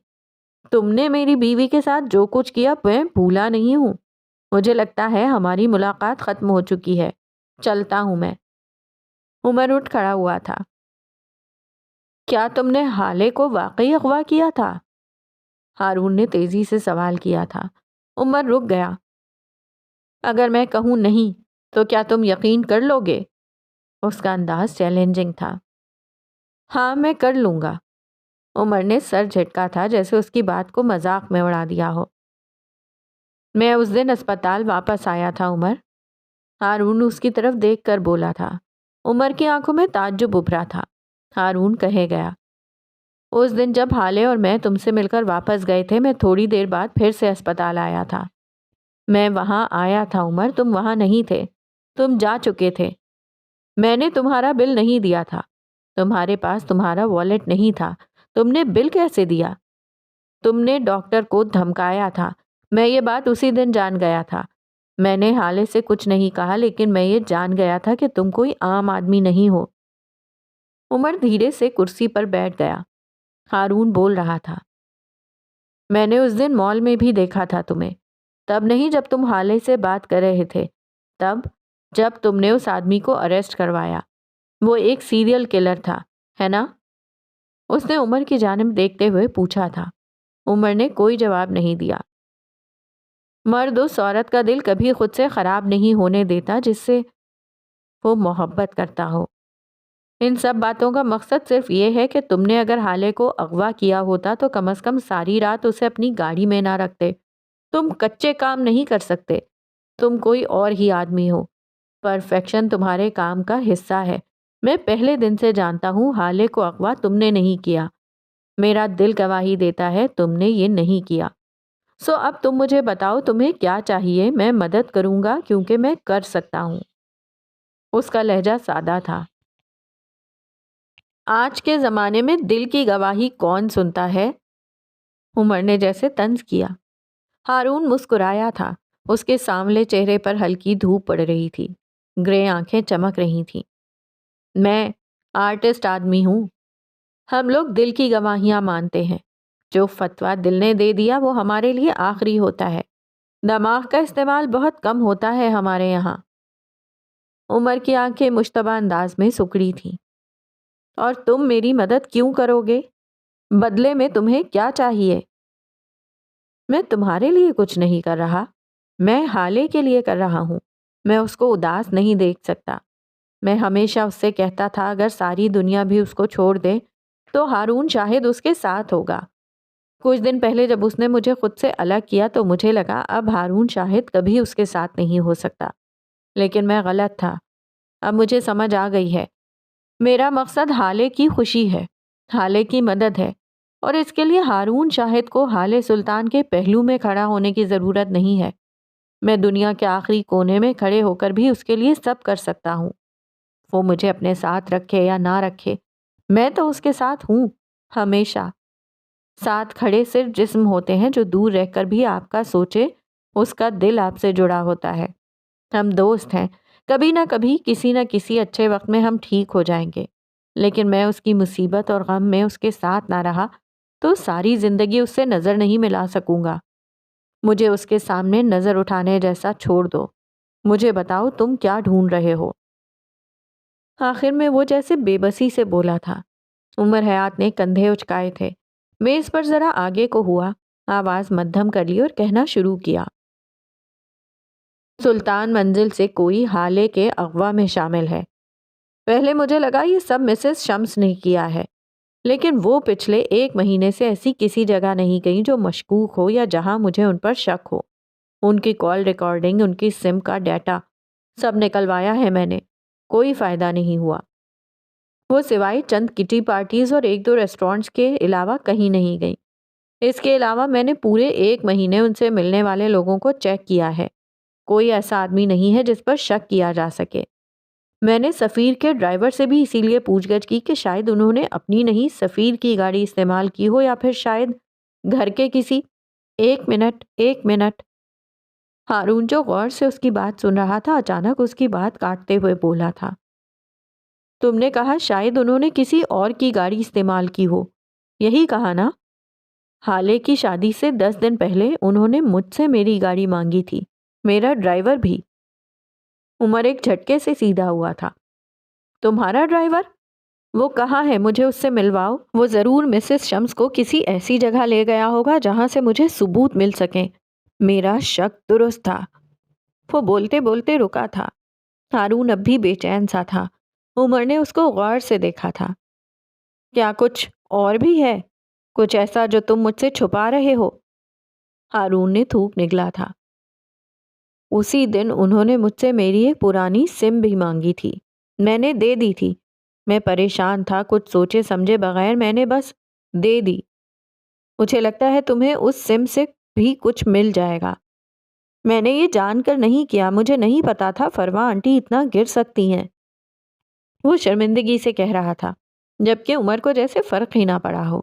تم نے میری بیوی کے ساتھ جو کچھ کیا میں بھولا نہیں ہوں۔ مجھے لگتا ہے ہماری ملاقات ختم ہو چکی ہے، چلتا ہوں میں۔ عمر اٹھ کھڑا ہوا تھا۔ کیا تم نے حالے کو واقعی اغوا کیا تھا؟ ہارون نے تیزی سے سوال کیا تھا۔ عمر رک گیا۔ اگر میں کہوں نہیں تو کیا تم یقین کر لو گے؟ اس کا انداز چیلنجنگ تھا۔ ہاں میں کر لوں گا۔ عمر نے سر جھٹکا تھا جیسے اس کی بات کو مذاق میں اڑا دیا ہو۔ میں اس دن اسپتال واپس آیا تھا عمر، ہارون اس کی طرف دیکھ کر بولا تھا۔ عمر کی آنکھوں میں تعجب ابھرا تھا۔ ہارون کہے گیا، اس دن جب ہالے اور میں تم سے مل کر واپس گئے تھے میں تھوڑی دیر بعد پھر سے اسپتال آیا تھا۔ میں وہاں آیا تھا عمر، تم وہاں نہیں تھے، تم جا چکے تھے۔ میں نے تمہارا بل نہیں دیا تھا، تمہارے پاس تمہارا والیٹ نہیں تھا، تم نے بل کیسے دیا؟ تم نے ڈاکٹر کو دھمکایا تھا، میں یہ بات اسی دن جان گیا تھا۔ میں نے حالے سے کچھ نہیں کہا لیکن میں یہ جان گیا تھا کہ تم کوئی عام آدمی نہیں ہو۔ عمر دھیرے سے کرسی پر بیٹھ گیا۔ ہارون بول رہا تھا، میں نے اس دن مال میں بھی دیکھا تھا تمہیں، تب نہیں جب تم حالے سے بات کر رہے تھے، تب جب تم نے اس آدمی کو اریسٹ کروایا۔ وہ ایک سیریل کلر تھا، ہے نا؟ اس نے عمر کی جانب دیکھتے ہوئے پوچھا تھا۔ عمر نے کوئی جواب نہیں دیا۔ مرد اس عورت کا دل کبھی خود سے خراب نہیں ہونے دیتا جس سے وہ محبت کرتا ہو۔ ان سب باتوں کا مقصد صرف یہ ہے کہ تم نے اگر حالے کو اغوا کیا ہوتا تو کم از کم ساری رات اسے اپنی گاڑی میں نہ رکھتے۔ تم کچے کام نہیں کر سکتے، تم کوئی اور ہی آدمی ہو۔ پرفیکشن تمہارے کام کا حصہ ہے۔ میں پہلے دن سے جانتا ہوں حالے کو اغوا تم نے نہیں کیا۔ میرا دل گواہی دیتا ہے تم نے یہ نہیں کیا۔ سو اب تم مجھے بتاؤ تمہیں کیا چاہیے، میں مدد کروں گا کیونکہ میں کر سکتا ہوں۔ اس کا لہجہ سادہ تھا۔ آج کے زمانے میں دل کی گواہی کون سنتا ہے؟ عمر نے جیسے طنز کیا۔ ہارون مسکرایا تھا۔ اس کے سانولے چہرے پر ہلکی دھوپ پڑ رہی تھی، گرے آنکھیں چمک رہی تھیں۔ میں آرٹسٹ آدمی ہوں۔ ہم لوگ دل کی گواہیاں مانتے ہیں۔ جو فتویٰ دل نے دے دیا وہ ہمارے لیے آخری ہوتا ہے۔ دماغ کا استعمال بہت کم ہوتا ہے ہمارے یہاں۔ عمر کی آنکھیں مشتبہ انداز میں سکڑی تھیں۔ اور تم میری مدد کیوں کرو گے؟ بدلے میں تمہیں کیا چاہیے؟ میں تمہارے لیے کچھ نہیں کر رہا، میں حالے کے لیے کر رہا ہوں۔ میں اس کو اداس نہیں دیکھ سکتا۔ میں ہمیشہ اس سے کہتا تھا اگر ساری دنیا بھی اس کو چھوڑ دے تو ہارون شاہد اس کے ساتھ ہوگا۔ کچھ دن پہلے جب اس نے مجھے خود سے الگ کیا تو مجھے لگا اب ہارون شاہد کبھی اس کے ساتھ نہیں ہو سکتا، لیکن میں غلط تھا۔ اب مجھے سمجھ آ گئی ہے، میرا مقصد حالے کی خوشی ہے، حالے کی مدد ہے، اور اس کے لیے ہارون شاہد کو حالے سلطان کے پہلو میں کھڑا ہونے کی ضرورت نہیں ہے۔ میں دنیا کے آخری کونے میں کھڑے ہو کر بھی اس کے لیے سب کر سکتا ہوں۔ وہ مجھے اپنے ساتھ رکھے یا نہ رکھے، میں تو اس کے ساتھ ہوں، ہمیشہ۔ ساتھ کھڑے صرف جسم ہوتے ہیں، جو دور رہ کر بھی آپ کا سوچے اس کا دل آپ سے جڑا ہوتا ہے۔ ہم دوست ہیں، کبھی نہ کبھی کسی نہ کسی اچھے وقت میں ہم ٹھیک ہو جائیں گے، لیکن میں اس کی مصیبت اور غم میں اس کے ساتھ نہ رہا تو ساری زندگی اس سے نظر نہیں ملا سکوں گا۔ مجھے اس کے سامنے نظر اٹھانے جیسا چھوڑ دو۔ مجھے بتاؤ تم کیا ڈھونڈ رہے ہو؟ آخر میں وہ جیسے بے بسی سے بولا تھا۔ عمر حیات نے کندھے اچکائے تھے، میز پر ذرا آگے کو ہوا، آواز مدھم کر لی اور کہنا شروع کیا۔ سلطان منزل سے کوئی حالے کے اغوا میں شامل ہے۔ پہلے مجھے لگا یہ سب مسز شمس نے کیا ہے، لیکن وہ پچھلے 1 مہینے سے ایسی کسی جگہ نہیں گئی جو مشکوک ہو یا جہاں مجھے ان پر شک ہو۔ ان کی کال ریکارڈنگ، ان کی سم کا ڈیٹا سب نکلوایا ہے میں نے، کوئی فائدہ نہیں ہوا۔ وہ سوائے چند کٹی پارٹیز اور 1-2 ریسٹورنٹس کے علاوہ کہیں نہیں گئی۔ اس کے علاوہ میں نے پورے 1 مہینے ان سے ملنے والے لوگوں کو چیک کیا ہے، کوئی ایسا آدمی نہیں ہے جس پر شک کیا جا سکے۔ میں نے سفیر کے ڈرائیور سے بھی اسی لیے پوچھ گچھ کی کہ شاید انہوں نے اپنی نہیں سفیر کی گاڑی استعمال کی ہو، یا پھر شاید گھر کے کسی۔ 1 منٹ۔ ہارون جو غور سے اس کی بات سن رہا تھا اچانک اس کی بات کاٹتے ہوئے بولا تھا، تم نے کہا شاید انہوں نے کسی اور کی گاڑی استعمال کی ہو، یہی کہا نا؟ حالے کی شادی سے 10 دن پہلے انہوں نے مجھ سے میری گاڑی مانگی تھی، میرا ڈرائیور بھی۔ عمر ایک جھٹکے سے سیدھا ہوا تھا۔ تمہارا ڈرائیور؟ وہ کہاں ہے؟ مجھے اس سے ملواؤ۔ وہ ضرور مسز شمس کو کسی ایسی جگہ لے گیا ہوگا جہاں سے مجھے ثبوت مل سکیں۔ میرا شک درست تھا۔ وہ بولتے بولتے رکا تھا۔ ہارون اب بھی بے چین سا تھا۔ عمر نے اس کو غور سے دیکھا تھا۔ کیا کچھ اور بھی ہے؟ کچھ ایسا جو تم مجھ سے چھپا رہے ہو؟ ہارون نے تھوک نگلا تھا۔ اسی دن انہوں نے مجھ سے میری ایک پرانی سم بھی مانگی تھی، میں نے دے دی تھی۔ میں پریشان تھا، کچھ سوچے سمجھے بغیر میں نے بس دے دی۔ مجھے لگتا ہے تمہیں اس سم سے بھی کچھ مل جائے گا۔ میں نے یہ جان کر نہیں کیا، مجھے نہیں پتا تھا فروا آنٹی اتنا گر سکتی ہیں۔ وہ شرمندگی سے کہہ رہا تھا، جبکہ عمر کو جیسے فرق ہی نہ پڑا ہو۔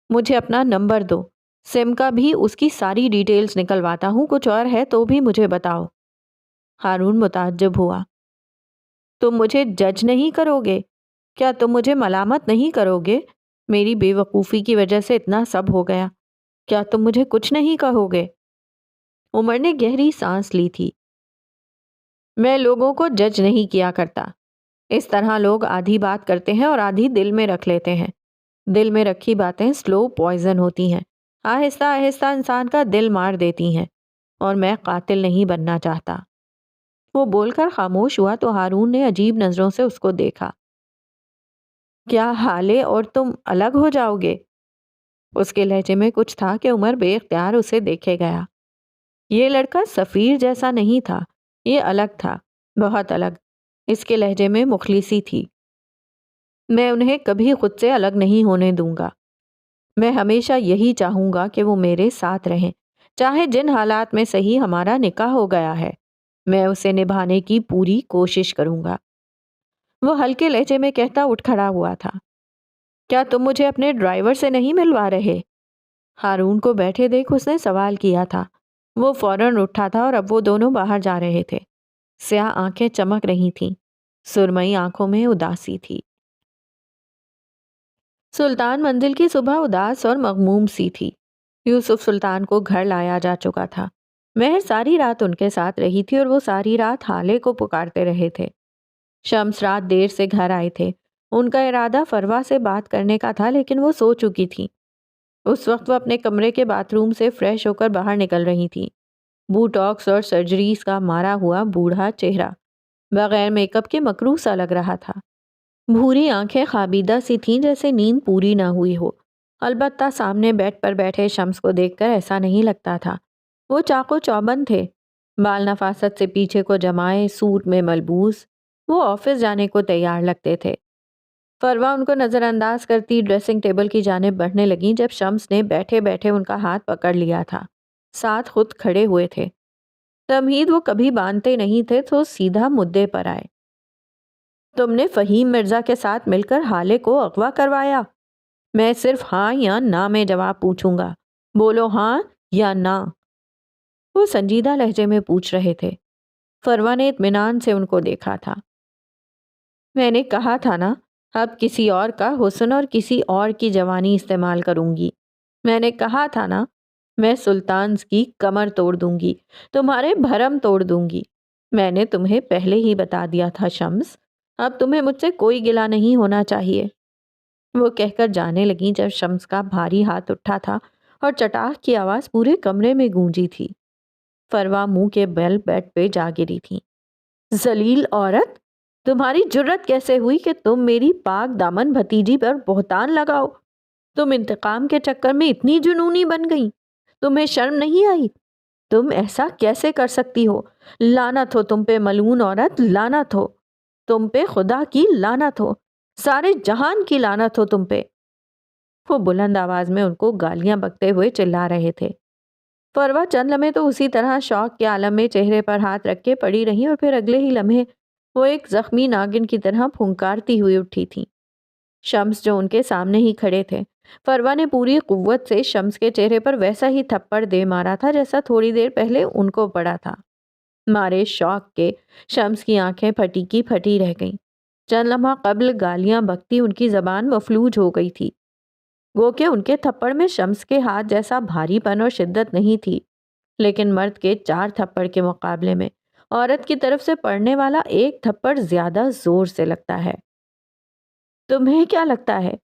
مجھے اپنا نمبر دو، سم کا بھی اس کی ساری ڈیٹیلز نکلواتا ہوں، کچھ اور ہے تو بھی مجھے بتاؤ۔ ہارون متعجب ہوا۔ تم مجھے جج نہیں کرو گے؟ کیا تم مجھے ملامت نہیں کرو گے؟ میری بے وقوفی کی وجہ سے اتنا سب ہو گیا، کیا تم مجھے کچھ نہیں کہو گے؟ عمر نے گہری سانس لی تھی۔ میں لوگوں کو جج نہیں کیا کرتا۔ اس طرح لوگ آدھی بات کرتے ہیں اور آدھی دل میں رکھ لیتے ہیں۔ دل میں رکھی باتیں سلو پوائزن ہوتی ہیں، آہستہ آہستہ انسان کا دل مار دیتی ہیں، اور میں قاتل نہیں بننا چاہتا۔ وہ بول کر خاموش ہوا تو ہارون نے عجیب نظروں سے اس کو دیکھا۔ کیا حالے اور تم الگ ہو جاؤ گے؟ اس کے لہجے میں کچھ تھا کہ عمر بے اختیار اسے دیکھے گیا۔ یہ لڑکا سفیر جیسا نہیں تھا، یہ الگ تھا، بہت الگ۔ اس کے لہجے میں مخلصی تھی۔ میں انہیں کبھی خود سے الگ نہیں ہونے دوں گا۔ میں ہمیشہ یہی چاہوں گا کہ وہ میرے ساتھ رہیں، چاہے جن حالات میں صحیح ہمارا نکاح ہو گیا ہے، میں اسے نبھانے کی پوری کوشش کروں گا۔ وہ ہلکے لہجے میں کہتا اٹھ کھڑا ہوا تھا۔ کیا تم مجھے اپنے ڈرائیور سے نہیں ملوا رہے؟ ہارون کو بیٹھے دیکھ اس نے سوال کیا تھا۔ وہ فوراً اٹھا تھا اور اب وہ دونوں باہر جا رہے تھے۔ سیاہ آنکھیں چمک رہی تھیں، سرمئی آنکھوں میں اداسی تھی۔ سلطان منزل کی صبح اداس اور مغموم سی تھی۔ یوسف سلطان کو گھر لایا جا چکا تھا۔ مہر ساری رات ان کے ساتھ رہی تھی اور وہ ساری رات حالے کو پکارتے رہے تھے۔ شمس رات دیر سے گھر آئے تھے۔ ان کا ارادہ فروا سے بات کرنے کا تھا، لیکن وہ سو چکی تھی۔ اس وقت وہ اپنے کمرے کے باتھ روم سے فریش ہو کر باہر نکل رہی تھی۔ بوٹاکس اور سرجریز کا مارا ہوا بوڑھا چہرہ بغیر میک اپ کے مکروہ سا لگ رہا تھا۔ بھوری آنکھیں خوابیدہ سی تھیں، جیسے نیند پوری نہ ہوئی ہو۔ البتہ سامنے بیڈ پر بیٹھے شمس کو دیکھ کر ایسا نہیں لگتا تھا۔ وہ چاقو چوبند تھے، بال نفاست سے پیچھے کو جمائے، سوٹ میں ملبوس۔ وہ آفس جانے کو تیار لگتے تھے۔ فروا ان کو نظر انداز کرتی ڈریسنگ ٹیبل کی جانب بڑھنے لگیں جب شمس نے بیٹھے بیٹھے ان کا ہاتھ پکڑ لیا تھا، ساتھ خود کھڑے ہوئے تھے۔ تمہید وہ کبھی باندھتے نہیں تھے تو سیدھا مدعے پر آئے۔ تم نے فہیم مرزا کے ساتھ مل کر حالے کو اغوا کروایا؟ میں صرف ہاں یا نہ میں جواب پوچھوں گا، بولو ہاں یا نہ۔ وہ سنجیدہ لہجے میں پوچھ رہے تھے۔ فروا نے اطمینان سے ان کو دیکھا تھا۔ میں نے کہا تھا نا، اب کسی اور کا حسن اور کسی اور کی جوانی استعمال کروں گی۔ میں نے کہا تھا نا، میں سلطانز کی کمر توڑ دوں گی، تمہارے بھرم توڑ دوں گی۔ میں نے تمہیں پہلے ہی بتا دیا تھا شمس، اب تمہیں مجھ سے کوئی گلہ نہیں ہونا چاہیے۔ وہ کہہ کر جانے لگیں جب شمس کا بھاری ہاتھ اٹھا تھا اور چٹاخ کی آواز پورے کمرے میں گونجی تھی۔ فروا منہ کے بل بیڈ پہ جا گری تھی۔ ذلیل عورت، تمہاری جرت کیسے ہوئی کہ تم میری پاک دامن بھتیجی پر بہتان لگاؤ؟ تم انتقام کے چکر میں اتنی جنونی بن گئی، تمہیں شرم نہیں آئی؟ تم ایسا کیسے کر سکتی ہو؟ لعنت ہو تم پہ ملعون عورت، لعنت ہو تم پہ، خدا کی لعنت ہو، سارے جہان کی لعنت ہو تم پہ۔ وہ بلند آواز میں ان کو گالیاں بکتے ہوئے چلا رہے تھے۔ فروا چند لمحے تو اسی طرح شوق کے عالم میں چہرے پر ہاتھ رکھ کے پڑی رہیں، اور پھر اگلے ہی لمحے وہ ایک زخمی ناگن کی طرح پھنکارتی ہوئی اٹھی تھیں۔ شمس جو ان کے سامنے ہی کھڑے تھے، فروا نے پوری قوت سے شمس کے چہرے پر ویسا ہی تھپڑ دے مارا تھا جیسا تھوڑی دیر پہلے ان کو پڑا تھا۔ مارے شوق کے شمس کی آنکھیں پھٹی کی پھٹی رہ گئیں۔ چند لمحہ قبل گالیاں بکتی ان کی زبان مفلوج ہو گئی تھی۔ گو کہ ان کے تھپڑ میں شمس کے ہاتھ جیسا بھاری پن اور شدت نہیں تھی، لیکن مرد کے 4 تھپڑ کے مقابلے میں عورت کی طرف سے پڑنے والا ایک تھپڑ زیادہ زور سے لگتا ہے۔ تمہیں کیا لگتا ہے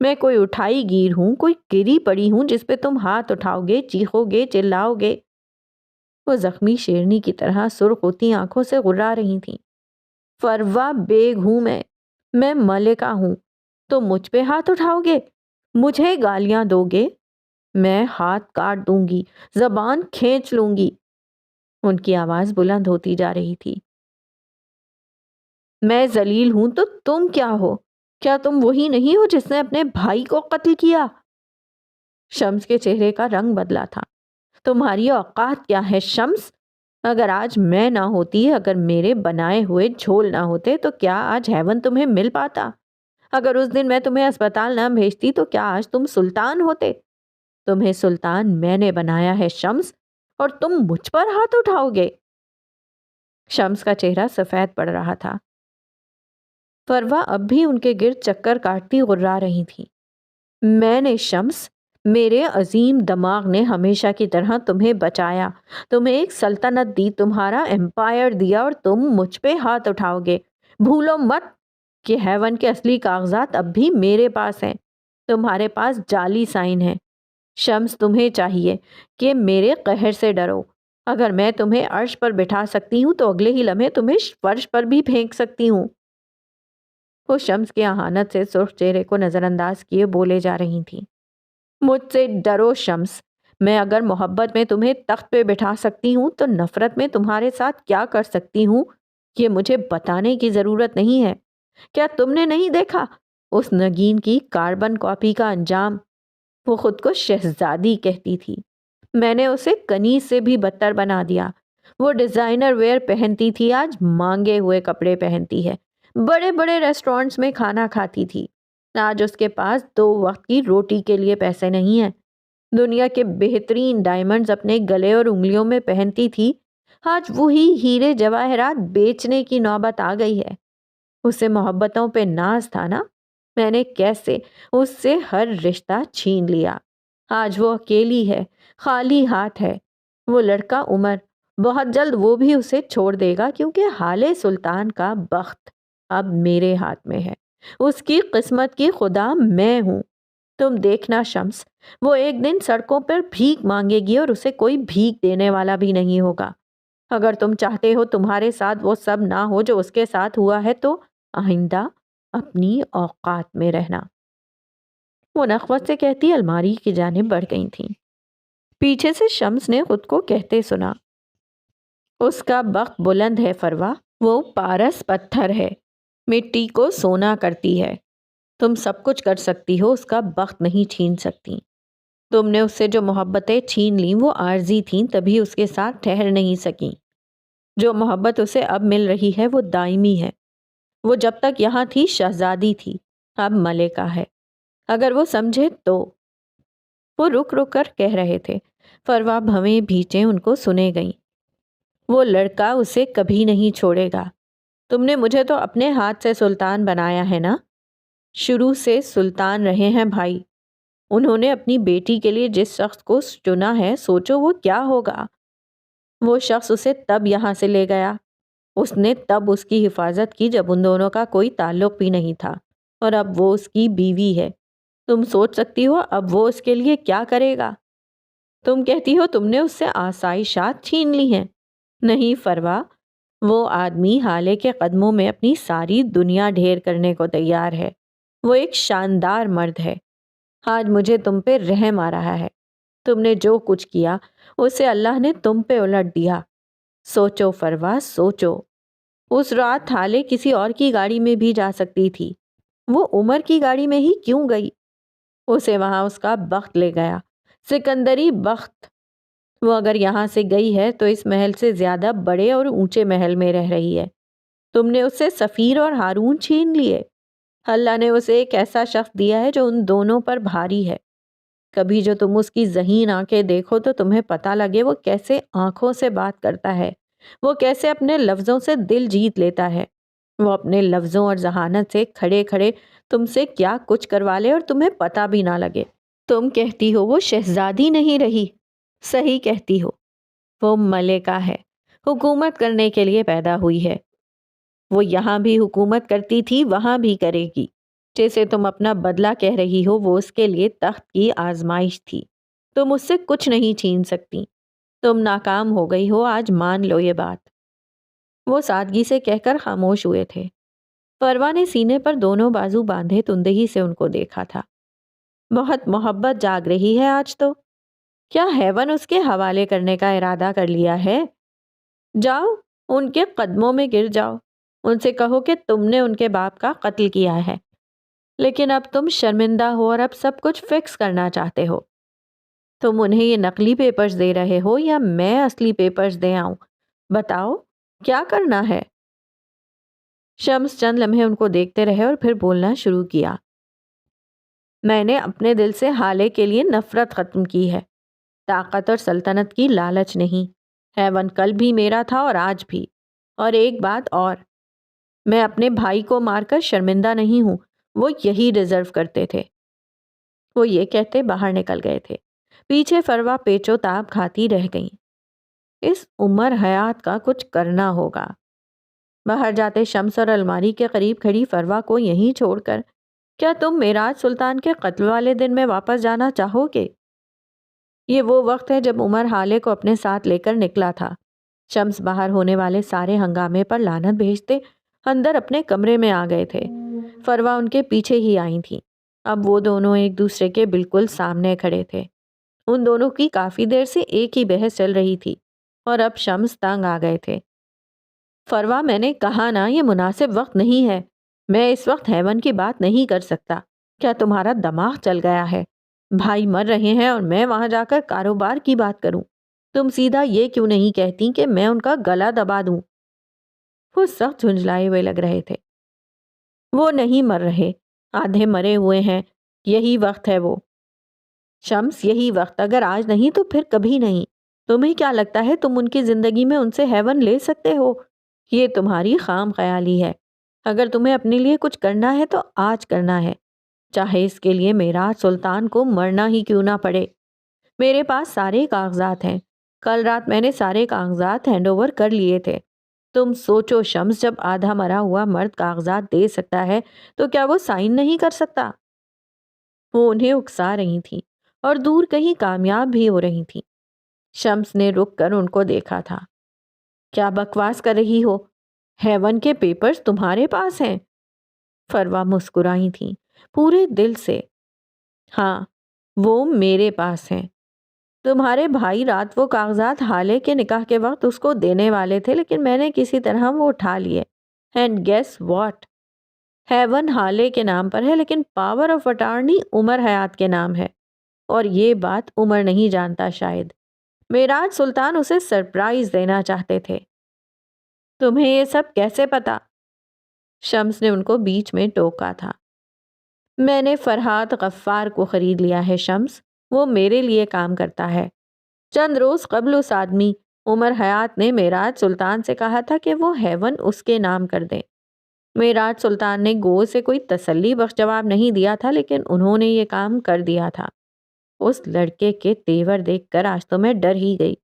میں کوئی اٹھائی گیر ہوں، کوئی گری پڑی ہوں جس پہ تم ہاتھ اٹھاؤ گے، چیخو گے، چلاؤ گے؟ وہ زخمی شیرنی کی طرح سرخ ہوتی آنکھوں سے غرا رہی تھیں۔ فروا بیگ ہوں میں ملکہ ہوں، تو مجھ پہ ہاتھ اٹھاؤ گے، مجھے گالیاں دو گے، میں ہاتھ کاٹ دوں گی، زبان کھینچ لوں گی۔ ان کی آواز بلند ہوتی جا رہی تھی۔ میں ذلیل ہوں تو تم کیا ہو؟ کیا تم وہی نہیں ہو جس نے اپنے بھائی کو قتل کیا؟ شمس کے چہرے کا رنگ بدلا تھا۔ تمہاری اوقات کیا ہے شمس؟ اگر آج میں نہ ہوتی، اگر میرے بنائے ہوئے جھول نہ ہوتے تو کیا آج ہیون تمہیں مل پاتا؟ اگر اس دن میں تمہیں اسپتال نہ بھیجتی تو کیا آج تم سلطان ہوتے؟ تمہیں سلطان میں نے بنایا ہے شمس، اور تم مجھ پر ہاتھ اٹھاؤ گے؟ شمس کا چہرہ سفید پڑ رہا تھا۔ فروا اب بھی ان کے گرد چکر کاٹتی غرا رہی تھی۔ میں نے شمس، میرے عظیم دماغ نے ہمیشہ کی طرح تمہیں بچایا، تمہیں ایک سلطنت دی، تمہارا امپائر دیا، اور تم مجھ پہ ہاتھ اٹھاؤ گے؟ بھولو مت کہ ہیون کے اصلی کاغذات اب بھی میرے پاس ہیں، تمہارے پاس جعلی سائن ہے۔ شمس تمہیں چاہیے کہ میرے قہر سے ڈرو۔ اگر میں تمہیں عرش پر بٹھا سکتی ہوں تو اگلے ہی لمحے تمہیں فرش پر بھی پھینک سکتی ہوں۔ وہ شمس کی اہانت سے سرخ چہرے کو نظر انداز کیے بولے جا رہی تھیں۔ مجھ سے ڈرو شمس، میں اگر محبت میں تمہیں تخت پہ بٹھا سکتی ہوں تو نفرت میں تمہارے ساتھ کیا کر سکتی ہوں یہ مجھے بتانے کی ضرورت نہیں ہے۔ کیا تم نے نہیں دیکھا اس نگین کی کاربن کاپی کا انجام؟ وہ خود کو شہزادی کہتی تھی، میں نے اسے کنیز سے بھی بدتر بنا دیا۔ وہ ڈیزائنر ویئر پہنتی تھی، آج مانگے ہوئے کپڑے پہنتی ہے، بڑے بڑے ریسٹورنٹس میں کھانا کھاتی تھی، آج اس کے پاس 2 وقت کی روٹی کے لیے پیسے نہیں ہیں۔ دنیا کے بہترین ڈائمنڈز اپنے گلے اور انگلیوں میں پہنتی تھی، آج وہی ہیرے جواہرات بیچنے کی نوبت آ گئی ہے۔ اسے محبتوں پہ ناز تھا نا، میں نے کیسے اس سے ہر رشتہ چھین لیا۔ آج وہ اکیلی ہے، خالی ہاتھ ہے۔ وہ لڑکا عمر بہت جلد وہ بھی اسے چھوڑ دے گا، کیونکہ حال سلطان کا بخت اب میرے ہاتھ میں ہے، اس کی قسمت کی خدا میں ہوں۔ تم دیکھنا شمس، وہ ایک دن سڑکوں پر بھیک مانگے گی اور اسے کوئی بھیک دینے والا بھی نہیں ہوگا۔ اگر تم چاہتے ہو تمہارے ساتھ وہ سب نہ ہو جو اس کے ساتھ ہوا ہے تو آئندہ اپنی اوقات میں رہنا۔ وہ نخوت سے کہتی الماری کی جانب بڑھ گئی تھیں۔ پیچھے سے شمس نے خود کو کہتے سنا، اس کا بخت بلند ہے فروا، وہ پارس پتھر ہے، مٹی کو سونا کرتی ہے۔ تم سب کچھ کر سکتی ہو، اس کا بخت نہیں چھین سکتی۔ تم نے اس سے جو محبتیں چھین لیں وہ عارضی تھیں، تبھی اس کے ساتھ ٹھہر نہیں سکیں۔ جو محبت اسے اب مل رہی ہے وہ دائمی ہے۔ وہ جب تک یہاں تھی شہزادی تھی، اب ملکہ ہے۔ اگر وہ سمجھے تو۔ وہ رک رک کر کہہ رہے تھے، فروا بھویں بھیچیں ان کو سنے گئیں۔ وہ لڑکا اسے کبھی نہیں چھوڑے گا۔ تم نے مجھے تو اپنے ہاتھ سے سلطان بنایا ہے نا؟ شروع سے سلطان رہے ہیں بھائی۔ انہوں نے اپنی بیٹی کے لیے جس شخص کو چنا ہے، سوچو وہ کیا ہوگا۔ وہ شخص اسے تب یہاں سے لے گیا، اس نے تب اس کی حفاظت کی جب ان دونوں کا کوئی تعلق بھی نہیں تھا، اور اب وہ اس کی بیوی ہے۔ تم سوچ سکتی ہو اب وہ اس کے لیے کیا کرے گا؟ تم کہتی ہو تم نے اس سے آسائشات چھین لی ہیں۔ نہیں فروا، وہ آدمی حالے کے قدموں میں اپنی ساری دنیا ڈھیر کرنے کو تیار ہے۔ وہ ایک شاندار مرد ہے۔ آج مجھے تم پہ رحم آ رہا ہے۔ تم نے جو کچھ کیا اسے اللہ نے تم پہ الٹ دیا۔ سوچو فروا، سوچو۔ اس رات حالے کسی اور کی گاڑی میں بھی جا سکتی تھی، وہ عمر کی گاڑی میں ہی کیوں گئی؟ اسے وہاں اس کا بخت لے گیا، سکندری بخت۔ وہ اگر یہاں سے گئی ہے تو اس محل سے زیادہ بڑے اور اونچے محل میں رہ رہی ہے۔ تم نے اسے سفیر اور ہارون چھین لیے۔ اللہ نے اسے ایک ایسا شخص دیا ہے جو ان دونوں پر بھاری ہے۔ کبھی جو تم اس کی ذہین آنکھیں دیکھو تو تمہیں پتہ لگے وہ کیسے آنکھوں سے بات کرتا ہے، وہ کیسے اپنے لفظوں سے دل جیت لیتا ہے۔ وہ اپنے لفظوں اور ذہانت سے کھڑے کھڑے تم سے کیا کچھ کروا لے اور تمہیں پتہ بھی نہ لگے۔ تم کہتی ہو وہ شہزادی نہیں رہی، صحیح کہتی ہو، وہ ملکہ ہے، حکومت کرنے کے لیے پیدا ہوئی ہے۔ وہ یہاں بھی حکومت کرتی تھی، وہاں بھی کرے گی۔ جیسے تم اپنا بدلہ کہہ رہی ہو، وہ اس کے لیے تخت کی آزمائش تھی۔ تم اس سے کچھ نہیں چھین سکتی۔ تم ناکام ہو گئی ہو، آج مان لو یہ بات۔ وہ سادگی سے کہہ کر خاموش ہوئے تھے۔ فروا نے سینے پر دونوں بازو باندھے تندہی سے ان کو دیکھا تھا۔ بہت محبت جاگ رہی ہے آج تو۔ کیا ہیون اس کے حوالے کرنے کا ارادہ کر لیا ہے؟ جاؤ ان کے قدموں میں گر جاؤ، ان سے کہو کہ تم نے ان کے باپ کا قتل کیا ہے، لیکن اب تم شرمندہ ہو اور اب سب کچھ فکس کرنا چاہتے ہو۔ تم انہیں یہ نقلی پیپرز دے رہے ہو یا میں اصلی پیپرز دے آؤں؟ بتاؤ کیا کرنا ہے؟ شمس چند لمحے ان کو دیکھتے رہے اور پھر بولنا شروع کیا۔ میں نے اپنے دل سے حالے کے لیے نفرت ختم کی ہے، طاقت اور سلطنت کی لالچ نہیں۔ ہیون کل بھی میرا تھا اور آج بھی۔ اور ایک بات اور، میں اپنے بھائی کو مار کر شرمندہ نہیں ہوں، وہ یہی ڈیزرو کرتے تھے۔ وہ یہ کہتے باہر نکل گئے تھے۔ پیچھے فروا پیچو تاب کھاتی رہ گئیں۔ اس عمر حیات کا کچھ کرنا ہوگا۔ باہر جاتے شمس اور الماری کے قریب کھڑی فروا کو یہیں چھوڑ کر کیا تم معراج سلطان کے قتل والے دن میں واپس جانا چاہو گے؟ یہ وہ وقت ہے جب عمر حالے کو اپنے ساتھ لے کر نکلا تھا۔ شمس باہر ہونے والے سارے ہنگامے پر لعنت بھیجتے اندر اپنے کمرے میں آ گئے تھے۔ فروا ان کے پیچھے ہی آئی تھی۔ اب وہ دونوں ایک دوسرے کے بالکل سامنے کھڑے تھے۔ ان دونوں کی کافی دیر سے ایک ہی بحث چل رہی تھی اور اب شمس تنگ آ گئے تھے۔ فروا میں نے کہا نا یہ مناسب وقت نہیں ہے، میں اس وقت ہیون کی بات نہیں کر سکتا۔ کیا تمہارا دماغ چل گیا ہے؟ بھائی مر رہے ہیں اور میں وہاں جا کر کاروبار کی بات کروں؟ تم سیدھا یہ کیوں نہیں کہتی کہ میں ان کا گلا دبا دوں؟ وہ سخت جھنجھلائے ہوئے لگ رہے تھے۔ وہ نہیں مر رہے، آدھے مرے ہوئے ہیں، یہی وقت ہے وہ۔ شمس یہی وقت، اگر آج نہیں تو پھر کبھی نہیں۔ تمہیں کیا لگتا ہے تم ان کی زندگی میں ان سے ہیون لے سکتے ہو؟ یہ تمہاری خام خیالی ہے۔ اگر تمہیں اپنے لیے کچھ کرنا ہے تو آج کرنا ہے، چاہے اس کے لیے معراج سلطان کو مرنا ہی کیوں نہ پڑے۔ میرے پاس سارے کاغذات ہیں، کل رات میں نے سارے کاغذات ہینڈ اوور کر لیے تھے۔ تم سوچو شمس، جب آدھا مرا ہوا مرد کاغذات دے سکتا ہے تو کیا وہ سائن نہیں کر سکتا؟ وہ انہیں اکسا رہی تھی اور دور کہیں کامیاب بھی ہو رہی تھی۔ شمس نے رک کر ان کو دیکھا تھا۔ کیا بکواس کر رہی ہو؟ ہیون کے پیپرز تمہارے پاس ہیں؟ فروا مسکرائی تھی پورے دل سے۔ ہاں وہ میرے پاس ہیں۔ تمہارے بھائی رات وہ کاغذات حالے کے نکاح کے وقت اس کو دینے والے تھے، لیکن میں نے کسی طرح وہ اٹھا لیے۔ And guess what? ہیون حالے کے نام پر ہے لیکن پاور آف اٹارنی عمر حیات کے نام ہے، اور یہ بات عمر نہیں جانتا شاید۔ معراج سلطان اسے سرپرائز دینا چاہتے تھے۔ تمہیں یہ سب کیسے پتا؟ شمس نے ان کو بیچ میں ٹوکا تھا۔ میں نے فرحات غفار کو خرید لیا ہے شمس، وہ میرے لیے کام کرتا ہے۔ چند روز قبل اس آدمی عمر حیات نے معراج سلطان سے کہا تھا کہ وہ ہیون اس کے نام کر دیں۔ معراج سلطان نے گو سے کوئی تسلی بخش جواب نہیں دیا تھا، لیکن انہوں نے یہ کام کر دیا تھا۔ اس لڑکے کے تیور دیکھ کر آج تو میں ڈر ہی گئی،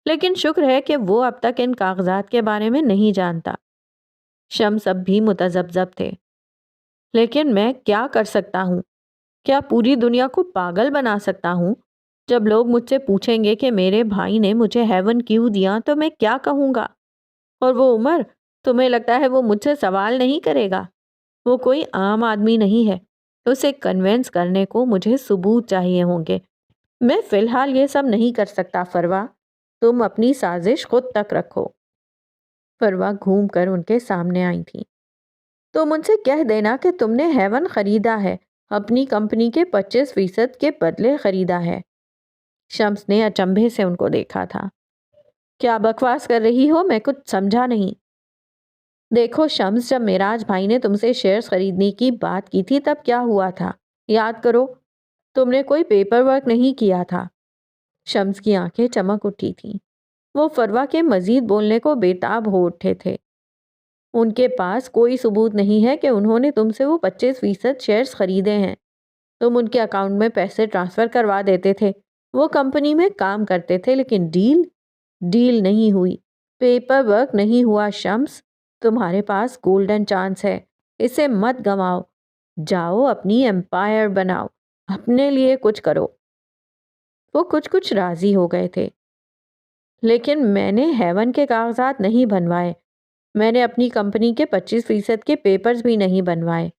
لیکن شکر ہے کہ وہ اب تک ان کاغذات کے بارے میں نہیں جانتا۔ شمس اب بھی متذبذب تھے۔ لیکن میں کیا کر سکتا ہوں؟ کیا پوری دنیا کو پاگل بنا سکتا ہوں؟ جب لوگ مجھ سے پوچھیں گے کہ میرے بھائی نے مجھے ہیون کیوں دیا تو میں کیا کہوں گا؟ اور وہ عمر، تمہیں لگتا ہے وہ مجھ سے سوال نہیں کرے گا؟ وہ کوئی عام آدمی نہیں ہے، اسے کنونس کرنے کو مجھے ثبوت چاہیے ہوں گے۔ میں فی الحال یہ سب نہیں کر سکتا فروا، تم اپنی سازش خود تک رکھو۔ فروا گھوم کر ان کے سامنے آئی تھی۔ تم ان سے کہہ دینا کہ تم نے ہیون خریدا ہے، اپنی کمپنی کے 25% کے بدلے خریدا ہے۔ شمس نے اچنبھے سے ان کو دیکھا تھا۔ کیا بکواس کر رہی ہو؟ میں کچھ سمجھا نہیں۔ دیکھو شمس، جب معراج بھائی نے تم سے شیئرز خریدنے کی بات کی تھی تب کیا ہوا تھا؟ یاد کرو، تم نے کوئی پیپر ورک نہیں کیا تھا۔ شمس کی آنکھیں چمک اٹھی تھیں۔ وہ فروا کے مزید بولنے کو بےتاب ہو اٹھے تھے۔ ان کے پاس کوئی ثبوت نہیں ہے کہ انہوں نے تم سے وہ 25% شیئرز خریدے ہیں۔ تم ان کے اکاؤنٹ میں پیسے ٹرانسفر کروا دیتے تھے، وہ کمپنی میں کام کرتے تھے، لیکن ڈیل نہیں ہوئی، پیپر ورک نہیں ہوا۔ شمس، تمہارے پاس گولڈن چانس ہے، اسے مت گنواؤ۔ جاؤ اپنی ایمپائر بناؤ، اپنے لیے کچھ کرو۔ وہ کچھ راضی ہو گئے تھے۔ لیکن میں نے ہیون کے کاغذات نہیں بنوائے، میں نے اپنی کمپنی کے 25% کے پیپرز بھی نہیں بنوائے،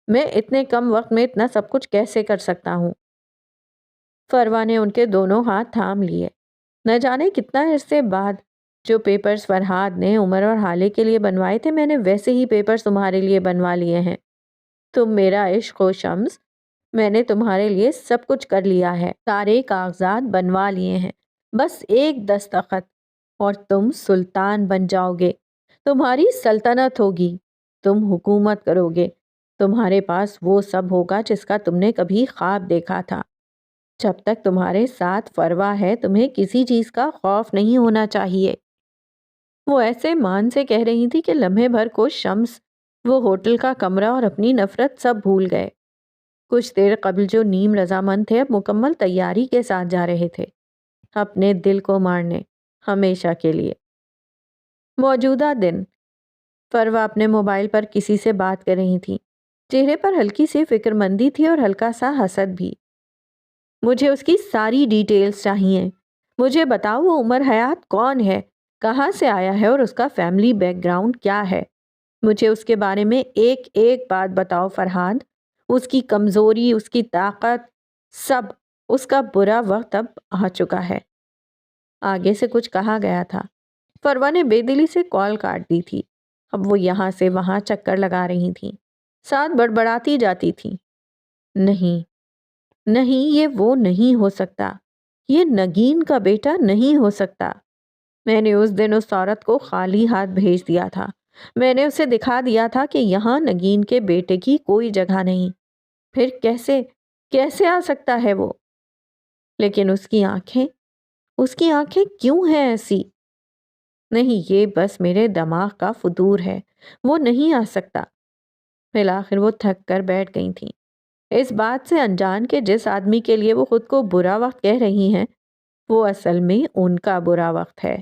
میں اتنے کم وقت میں اتنا سب کچھ کیسے کر سکتا ہوں؟ فروا نے ان کے دونوں ہاتھ تھام لیے۔ نہ جانے کتنا عرصے بعد، جو پیپرز فرحاد نے عمر اور حالے کے لیے بنوائے تھے، میں نے ویسے ہی پیپرز تمہارے لیے بنوا لیے ہیں۔ تم میرا عشق ہو شمس، میں نے تمہارے لیے سب کچھ کر لیا ہے، سارے کاغذات بنوا لیے ہیں، بس ایک دستخط اور تم سلطان بن جاؤ گے، تمہاری سلطنت ہوگی، تم حکومت کرو گے، تمہارے پاس وہ سب ہوگا جس کا تم نے کبھی خواب دیکھا تھا۔ جب تک تمہارے ساتھ فروا ہے تمہیں کسی چیز کا خوف نہیں ہونا چاہیے۔ وہ ایسے مان سے کہہ رہی تھی کہ لمحے بھر کو شمس، وہ ہوٹل کا کمرہ اور اپنی نفرت سب بھول گئے۔ کچھ دیر قبل جو نیم رضامند تھے اب مکمل تیاری کے ساتھ جا رہے تھے اپنے دل کو مارنے، ہمیشہ کے لیے۔ موجودہ دن، فروا اپنے موبائل پر کسی سے بات کر رہی تھی، چہرے پر ہلکی سی فکر مندی تھی اور ہلکا سا حسد بھی۔ مجھے اس کی ساری ڈیٹیلز چاہیے، مجھے بتاؤ وہ عمر حیات کون ہے، کہاں سے آیا ہے اور اس کا فیملی بیک گراؤنڈ کیا ہے۔ مجھے اس کے بارے میں ایک ایک بات بتاؤ فرحاد، اس کی کمزوری، اس کی طاقت، سب۔ اس کا برا وقت اب آ چکا ہے۔ آگے سے کچھ کہا گیا تھا۔ فروا نے بے دلی سے کال کاٹ دی تھی۔ اب وہ یہاں سے وہاں چکر لگا رہی تھیں، ساتھ بڑبڑاتی جاتی تھیں۔ نہیں نہیں، یہ وہ نہیں ہو سکتا، یہ نگین کا بیٹا نہیں ہو سکتا۔ میں نے اس دن اس عورت کو خالی ہاتھ بھیج دیا تھا، میں نے اسے دکھا دیا تھا کہ یہاں نگین کے بیٹے کی کوئی جگہ نہیں، پھر کیسے آ سکتا ہے وہ؟ لیکن اس کی آنکھیں کیوں ہیں ایسی؟ نہیں، یہ بس میرے دماغ کا فطور ہے، وہ نہیں آ سکتا۔ بالآخر وہ تھک کر بیٹھ گئی تھیں، اس بات سے انجان کہ جس آدمی کے لیے وہ خود کو برا وقت کہہ رہی ہیں وہ اصل میں ان کا برا وقت ہے۔